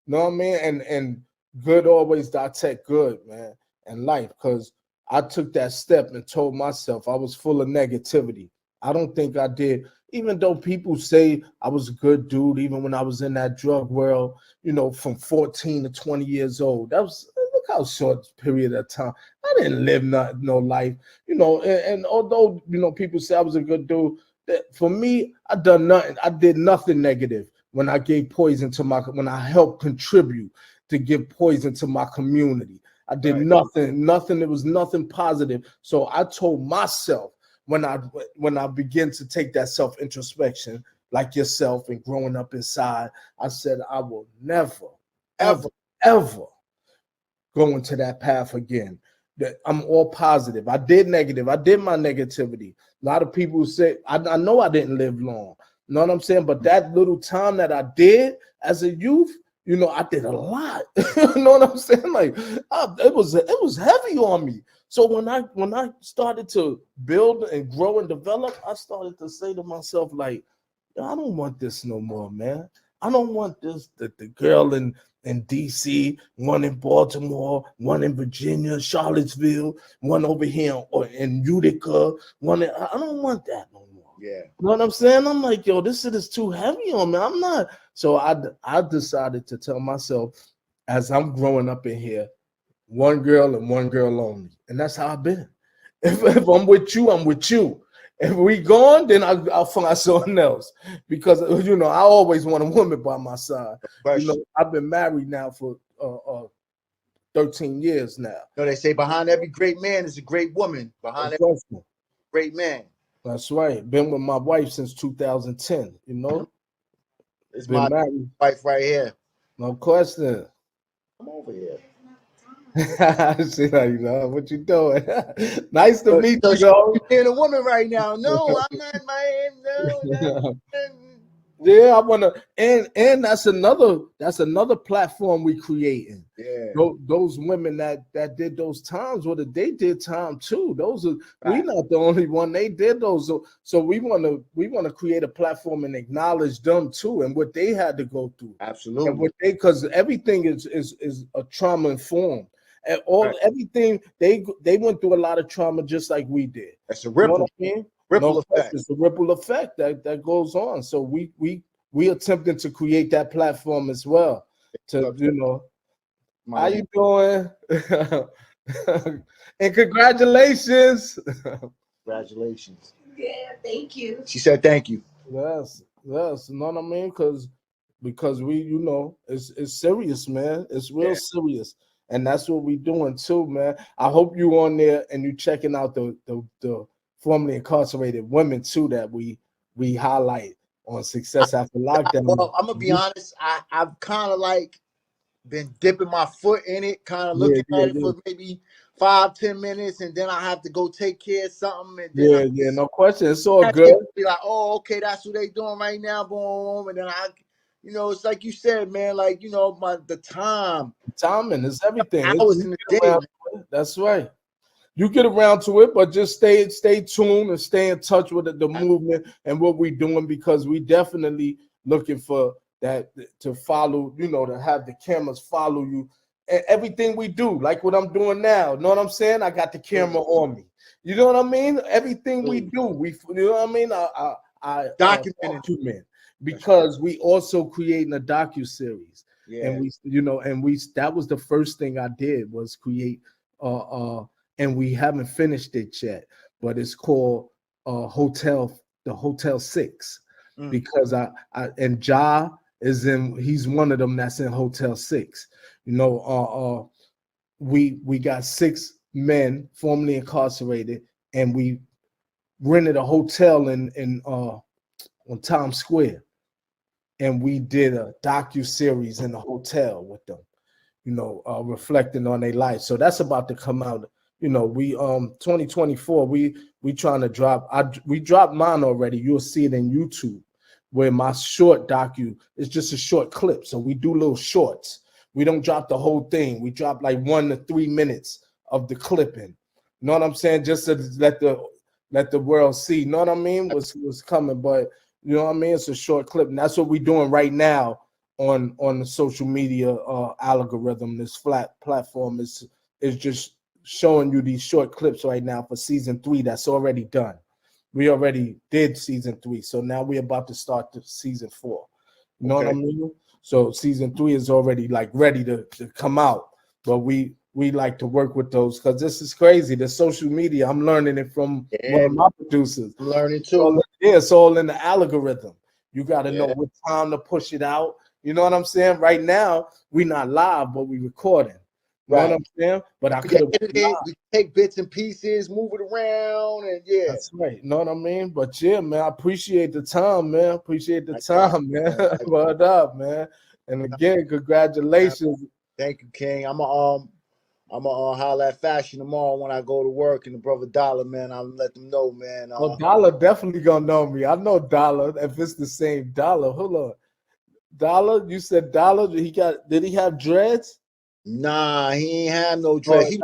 Know what I mean? And good always detect good, man, in life. Because I took that step and told myself I was full of negativity. I don't think I did. Even though people say I was a good dude, even when I was in that drug world, you know, from 14 to 20 years old. That was, look how short period of time. I didn't live no life, you know. And although, you know, people say I was a good dude, for me, I did nothing negative when I gave poison when I helped contribute to give poison to my community. I did nothing. It was nothing positive. So I told myself when I begin to take that self-introspection, like yourself and growing up inside, I said, I will never, ever go into that path again. That I'm all positive. I did negative. I did my negativity. A lot of people say, I know I didn't live long. You know what I'm saying? But that little time that I did as a youth, you know, I did a lot. You know what I'm saying? Like, it was heavy on me. So when I started to build and grow and develop, I started to say to myself, like, I don't want this no more, man. I don't want this, the girl in DC, one in Baltimore, one in Virginia, Charlottesville, one over here or in Utica, I don't want that no more. Yeah. You know what I'm saying? I'm like, yo, this shit is too heavy on me. I'm not. So I decided to tell myself, as I'm growing up in here, one girl and one girl only. And that's how I've been. If I'm with you, I'm with you. If we gone, then I'll find someone else. Because, you know, I always want a woman by my side. You know, I've been married now for 13 years now. You know, they say behind every great man is a great woman. Behind every great man. That's right. Been with my wife since 2010, you know? It's been my wife right here. No question. Come over here. See how you know what you doing. Nice to meet you, though. You're being a woman right now. No, I'm not my no. Yeah, I wanna, and that's another platform we creating. Yeah, those women that did those times, they did time too. Those are we not the only one. They did those, so we want to create a platform and acknowledge them too and what they had to go through. Absolutely, and because everything is a trauma informed. And everything they went through a lot of trauma just like we did. That's a You know ripple. what I mean? Ripple effect. It's a ripple effect that goes on. So we attempted to create that platform as well. To how you doing? And congratulations. Congratulations. Yeah, thank you. She said thank you. Yes, you know what I mean? Because we, it's serious, man. It's real serious. And that's what we doing too, man. I hope you on there and you checking out the formerly incarcerated women too that we highlight on Success After Lockdown. Well, I'm gonna be honest. I've kind of like been dipping my foot in it, kind of looking at it for maybe 5-10 minutes, and then I have to go take care of something. And then no question. It's all good. Be like, oh, okay, that's what they doing right now, boom. And then it's like you said, man, like the timing is everything. Hours in the day. That's right. You get around to it, but just stay tuned and stay in touch with the movement and what we're doing, because we definitely looking for that to follow, to have the cameras follow you and everything we do, like what I'm doing now. You know what I'm saying? I got the camera on me. You know what I mean? Everything we do, you know what I mean? I document because we also creating a docu-series. Yeah. And that was the first thing I did was create and we haven't finished it yet, but it's called Hotel 6 because and Ja is he's one of them that's in Hotel 6. We got 6 men formerly incarcerated, and we rented a hotel on Times Square, and we did a docu-series in the hotel with them, reflecting on their life. So that's about to come out. We 2024, we trying to drop. We dropped mine already. You'll see it in YouTube, where my short docu is just a short clip. So we do little shorts. We don't drop the whole thing. We drop like 1 to 3 minutes of the clipping. You know what I'm saying? Just to let the world see. You know what I mean? What's coming, but you know what I mean? It's a short clip, and that's what we're doing right now on the social media algorithm. This flat platform is just showing you these short clips right now for season 3 that's already done. We already did season 3, so now we're about to start the season 4. You know what I mean? So season 3 is already like ready to come out, but we like to work with those because this is crazy. The social media, I'm learning it from one of my producers. I'm learning too. It's all in the algorithm. You got to know what time to push it out. You know what I'm saying? Right now, we're not live, but we're recording. You know what I'm saying? But I could we take bits and pieces, move it around, and that's right. You know what I mean? But yeah, man, I appreciate the time, man. Appreciate the time, man. What up, man? And again, congratulations. Thank you, King. I'm gonna holler at Fashion tomorrow when I go to work, and the brother Dollar, man, I'll let them know, man. Dollar definitely gonna know me. I know Dollar if it's the same Dollar. Hold on, Dollar. You said Dollar. Did he have dreads? Nah, he ain't have no dread. He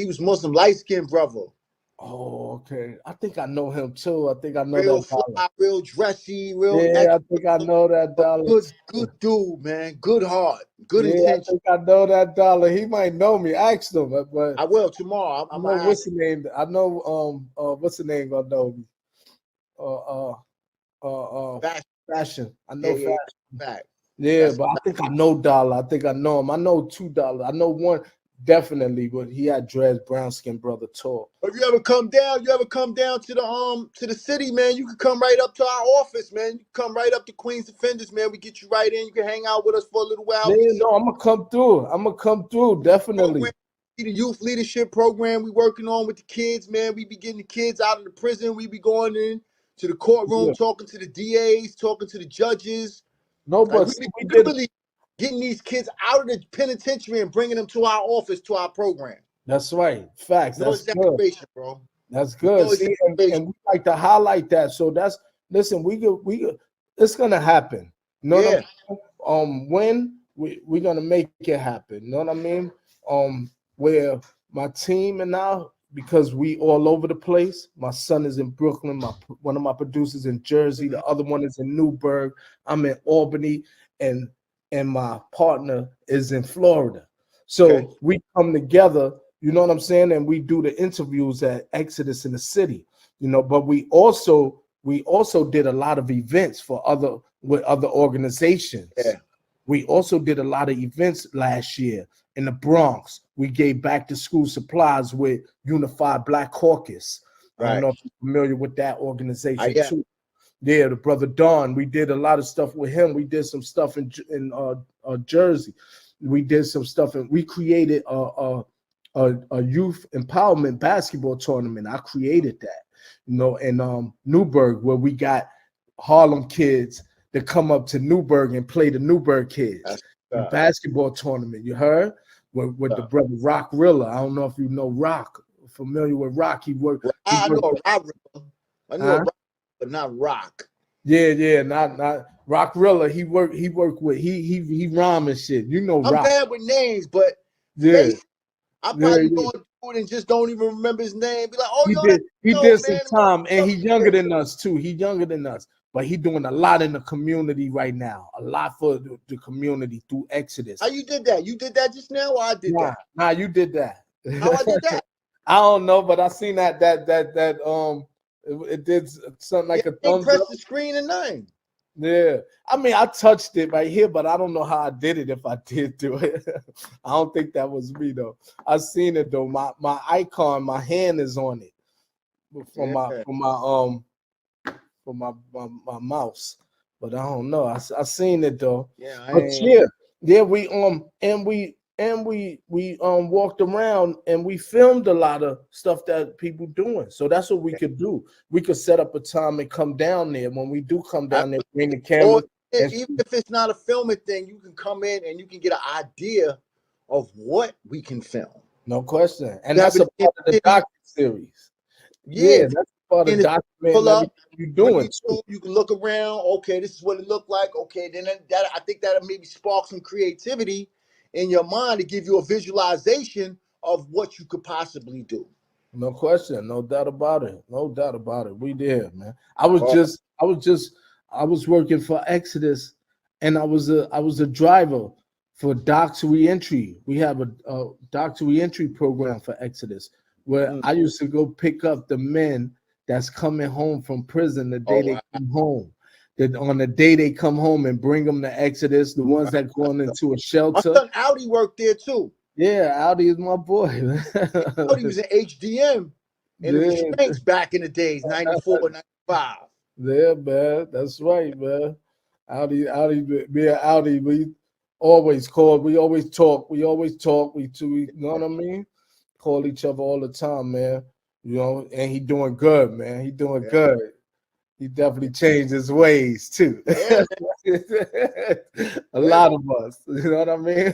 was Muslim, light-skinned brother. Oh, okay. I think I know him too. I think I know real that Dollar. Fly, real dressy, real. Yeah, I think I know that Dollar. Good dude, man. Good heart, good intention. I think I know that Dollar. He might know me. Ask him, but I will tomorrow. I know what's the name. I know what's the name gonna know me. Fashion. I know Fashion. Yeah, but I think I know Dollar. I think I know him. I know $2. I know one definitely, but he had dreads, brown skin brother tall. If you ever come down to the city, man, you can come right up to our office, man. You can come right up to Queens Defenders, man. We get you right in. You can hang out with us for a little while. Yeah, no, I'm gonna come through, definitely. The youth leadership program we working on with the kids, man. We be getting the kids out of the prison. We be going in to the courtroom, talking to the DAs, talking to the judges. No, but we really getting these kids out of the penitentiary and bringing them to our office, to our program. That's right. Facts. No exaggeration, bro. That's good. See, and we like to highlight that. So listen, it's gonna happen. You know what I mean? When we're gonna make it happen. You know what I mean? Where my team and now, because we all over the place. My son is in Brooklyn. One of my producers in Jersey. The other one is in Newburgh. I'm in Albany, and my partner is in Florida. So we come together, you know what I'm saying, and we do the interviews at Exodus in the city, you know. But we also did a lot of events for other organizations. Yeah. We also did a lot of events last year in the Bronx. We gave back to school supplies with Unified Black Caucus. I don't know if you're familiar with that organization too. Yeah, the brother Don. We did a lot of stuff with him. We did some stuff in Jersey. We did some stuff, and we created a youth empowerment basketball tournament. I created that, you know, in Newburgh, where we got Harlem kids to come up to Newburgh and play the Newburgh kids basketball tournament. You heard with the brother Rock Rilla. I don't know if you know Rock. Familiar with Rock? He worked. I know Rock. I know Rock, but not Rock. Yeah, not Rock Rilla. He worked with he rhyme and shit. You know, I'm Rock. bad with names, but face, I probably know a dude and just don't even remember his name. Be like, oh, he did some time, and he's younger than us too. He's younger than us, but he's doing a lot in the community right now. A lot for the community through Exodus. How you did that? You did that just now, or I did that? Nah, you did that. How I did that? I don't know, but I seen that it did something like a thumbs press up. the screen and nothing. Yeah, I mean, I touched it right here, but I don't know how I did it. If I did do it, I don't think that was me though. I seen it though. My icon, my hand is on it from my mouse, but I don't know. I seen it though. Yeah. We walked around and we filmed a lot of stuff that people doing. So that's what we could do. We could set up a time and come down there. When we do come down there, bring the camera. Even if it's not a filming thing, you can come in and you can get an idea of what we can film. No question. And that's a part of the docu-series. Yeah, that's part of the document you're doing. You can look around. Okay, this is what it looked like. Okay, then that I think that'll maybe spark some creativity in your mind to give you a visualization of what you could possibly do. No question, no doubt about it. No doubt about it. We did, man. I was working for Exodus, and I was a driver for Docs Reentry. We have a Docs Reentry program for Exodus, where I used to go pick up the men that's coming home from prison the day they come home. That on the day they come home and bring them to Exodus, the ones that going into a shelter. My son Audi worked there too. Yeah, Audi is my boy. Audi was in HDM and the restraints back in the days, 94, 95. Yeah, man, that's right, man. Audi, me and Audi, we always call, we always talk, we you know what I mean? Call each other all the time, man. You know, and he doing good, man. He doing good. He definitely changed his ways too. A lot of us, you know what I mean?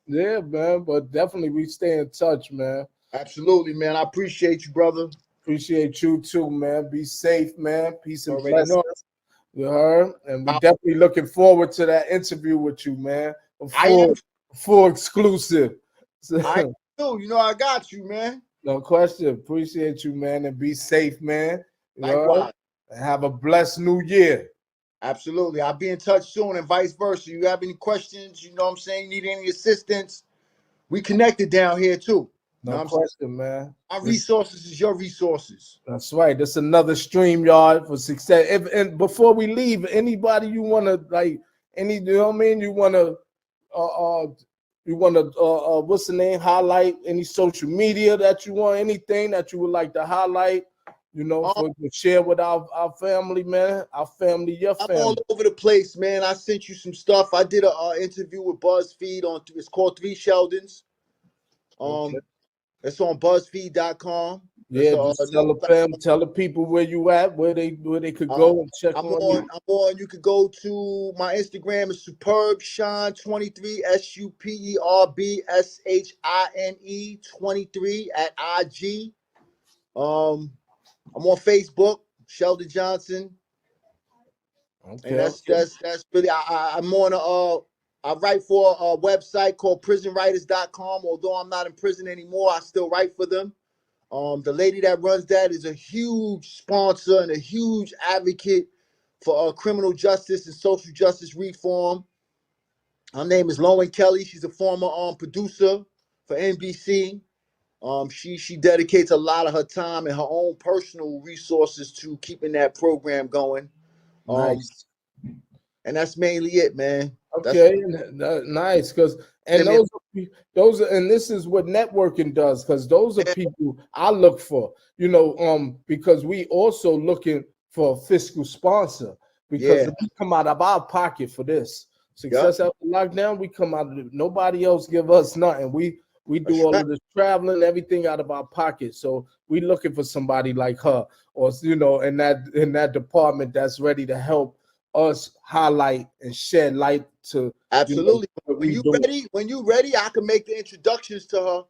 Yeah, man. But definitely we stay in touch, man. Absolutely, man. I appreciate you, brother. Appreciate you too, man. Be safe, man. Peace and blessings. You heard? And we definitely looking forward to that interview with you, man. Full exclusive. I do. You know I got you, man. No question. Appreciate you, man. And be safe, man. Likewise. And have a blessed new year. Absolutely. I'll be in touch soon and vice versa. You have any questions, you know what I'm saying, you need any assistance, we connected down here too. No question, man. Our resources is your resources. That's right. That's another StreamYard for success. And before we leave, anybody you want to you know what I mean? You want to what's the name? Highlight any social media that you want, anything that you would like to highlight, you know, to share with our family, man, your family. I'm all over the place, man. I sent you some stuff. I did an interview with BuzzFeed it's called 3 Sheldons. It's on BuzzFeed.com. Yeah, just tell the people where you at, where they could go and check I'm on. You could go to my Instagram is SuperbShine23, SuperbShine 23 at IG. I'm on Facebook, Sheldon Johnson. Okay, and that's really I'm on I write for a website called prisonwriters.com. Although I'm not in prison anymore, I still write for them. The lady that runs that is a huge sponsor and a huge advocate for criminal justice and social justice reform. Her name is Lowen Kelly. She's a former producer for NBC. She dedicates a lot of her time and her own personal resources to keeping that program going. Nice. And that's mainly it, man. Okay, nice. Because those are, and this is what networking does. Because those are people I look for. You know, because we also looking for a fiscal sponsor, because we come out of our pocket for this. Success after lockdown, we come out of it. Nobody else give us nothing. We do all of this traveling, everything out of our pocket. So we looking for somebody like her, or you know, in that department that's ready to help us highlight and shed light to absolutely. You know, when you ready, I can make the introductions to her,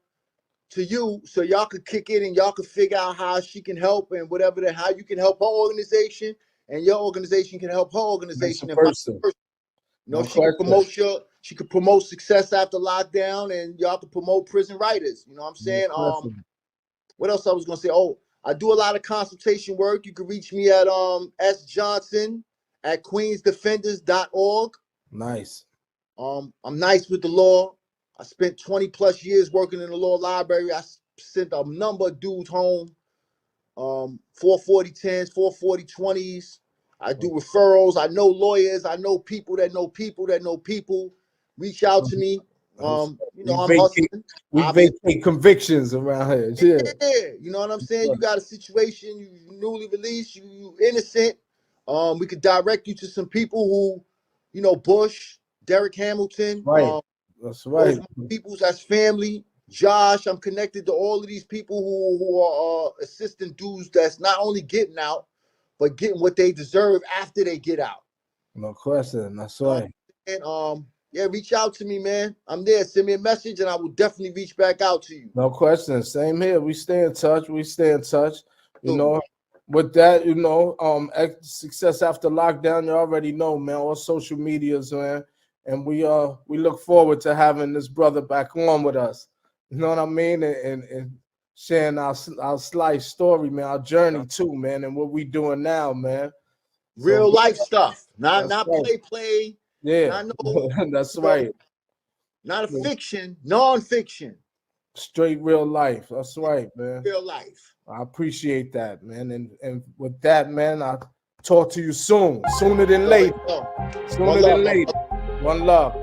to you, so y'all could kick it and y'all could figure out how she can help and how you can help her organization and your organization can help her organization. And you know, she could promote success after lockdown, and y'all could promote prison writers. You know what I'm saying? What else I was gonna say? Oh, I do a lot of consultation work. You can reach me at sjohnson@queensdefenders.org. Nice. I'm nice with the law. I spent 20 plus years working in the law library. I sent a number of dudes home. 440-10s, 440-20s. I do referrals. I know lawyers. I know people that know people that know people. Reach out to me. You know, I'm hustling. We vacate convictions around here. Yeah, you know what I'm saying? You got a situation, you newly released, you innocent. We could direct you to some people who, you know, Bush, Derek Hamilton. Right. That's right. People's as family. Josh, I'm connected to all of these people who are assisting dudes that's not only getting out, but getting what they deserve after they get out. No question. That's right. And reach out to me, man. I'm there. Send me a message, and I will definitely reach back out to you. No question. Same here. We stay in touch. You know, with that, you know, success after lockdown. You already know, man. All social medias, man. And we look forward to having this brother back on with us. You know what I mean? And sharing our life story, man, our journey too, man, and what we doing now, man. Real life stuff. Not play. Yeah. That's right. Not a fiction, non-fiction. Straight real life. That's right, man. Real life. I appreciate that, man. And with that, man, I'll talk to you soon. Sooner than later. One love.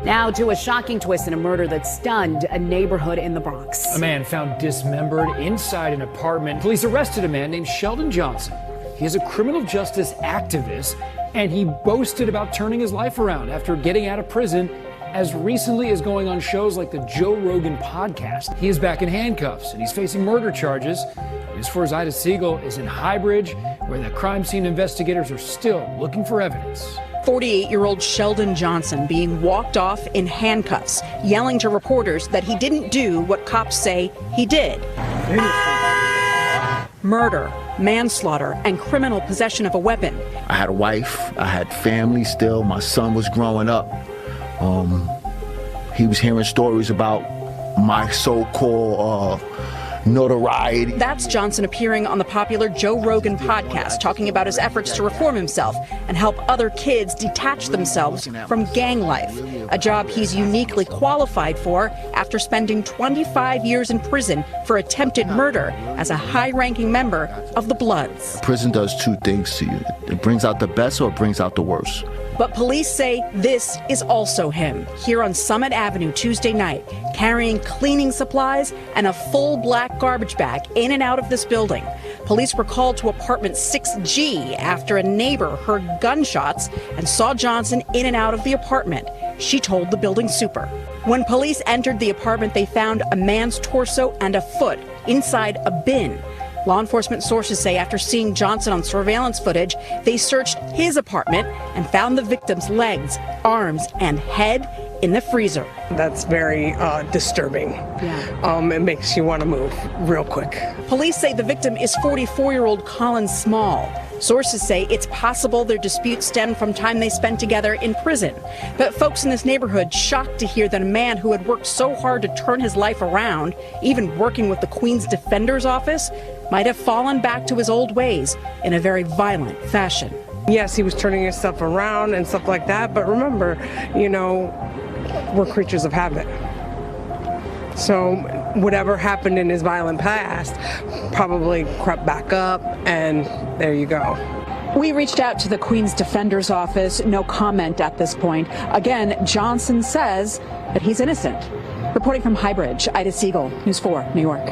Now to a shocking twist in a murder that stunned a neighborhood in the Bronx. A man found dismembered inside an apartment. Police arrested a man named Sheldon Johnson. He is a criminal justice activist, and he boasted about turning his life around after getting out of prison as recently as going on shows like the Joe Rogan podcast. He is back in handcuffs, and he's facing murder charges. News 4's Ida Siegel is in Highbridge, where the crime scene investigators are still looking for evidence. 48-year-old Sheldon Johnson being walked off in handcuffs, yelling to reporters that he didn't do what cops say he did. Murder, manslaughter, and criminal possession of a weapon. I had a wife, I had family still, my son was growing up. He was hearing stories about my so-called notoriety. That's Johnson appearing on the popular Joe Rogan podcast, talking about his efforts to reform himself and help other kids detach themselves from gang life, a job he's uniquely qualified for after spending 25 years in prison for attempted murder as a high-ranking member of the Bloods. Prison does two things to you. It brings out the best or it brings out the worst. But police say this is also him, here on Summit Avenue Tuesday night, carrying cleaning supplies and a full black garbage bag in and out of this building. Police were called to apartment 6G after a neighbor heard gunshots and saw Johnson in and out of the apartment. She told the building super. When police entered the apartment, they found a man's torso and a foot inside a bin. Law enforcement sources say after seeing Johnson on surveillance footage, they searched his apartment and found the victim's legs, arms, and head in the freezer. That's very disturbing. Yeah. It makes you want to move real quick. Police say the victim is 44-year-old Collin Small. Sources say it's possible their dispute stemmed from time they spent together in prison. But folks in this neighborhood shocked to hear that a man who had worked so hard to turn his life around, even working with the Queen's Defender's Office, might have fallen back to his old ways in a very violent fashion. Yes, he was turning his stuff around and stuff like that, but remember, you know, we're creatures of habit. So whatever happened in his violent past probably crept back up, and there you go. We reached out to the Queen's Defender's Office. No comment at this point. Again, Johnson says that he's innocent. Reporting from Highbridge, Ida Siegel, News 4, New York.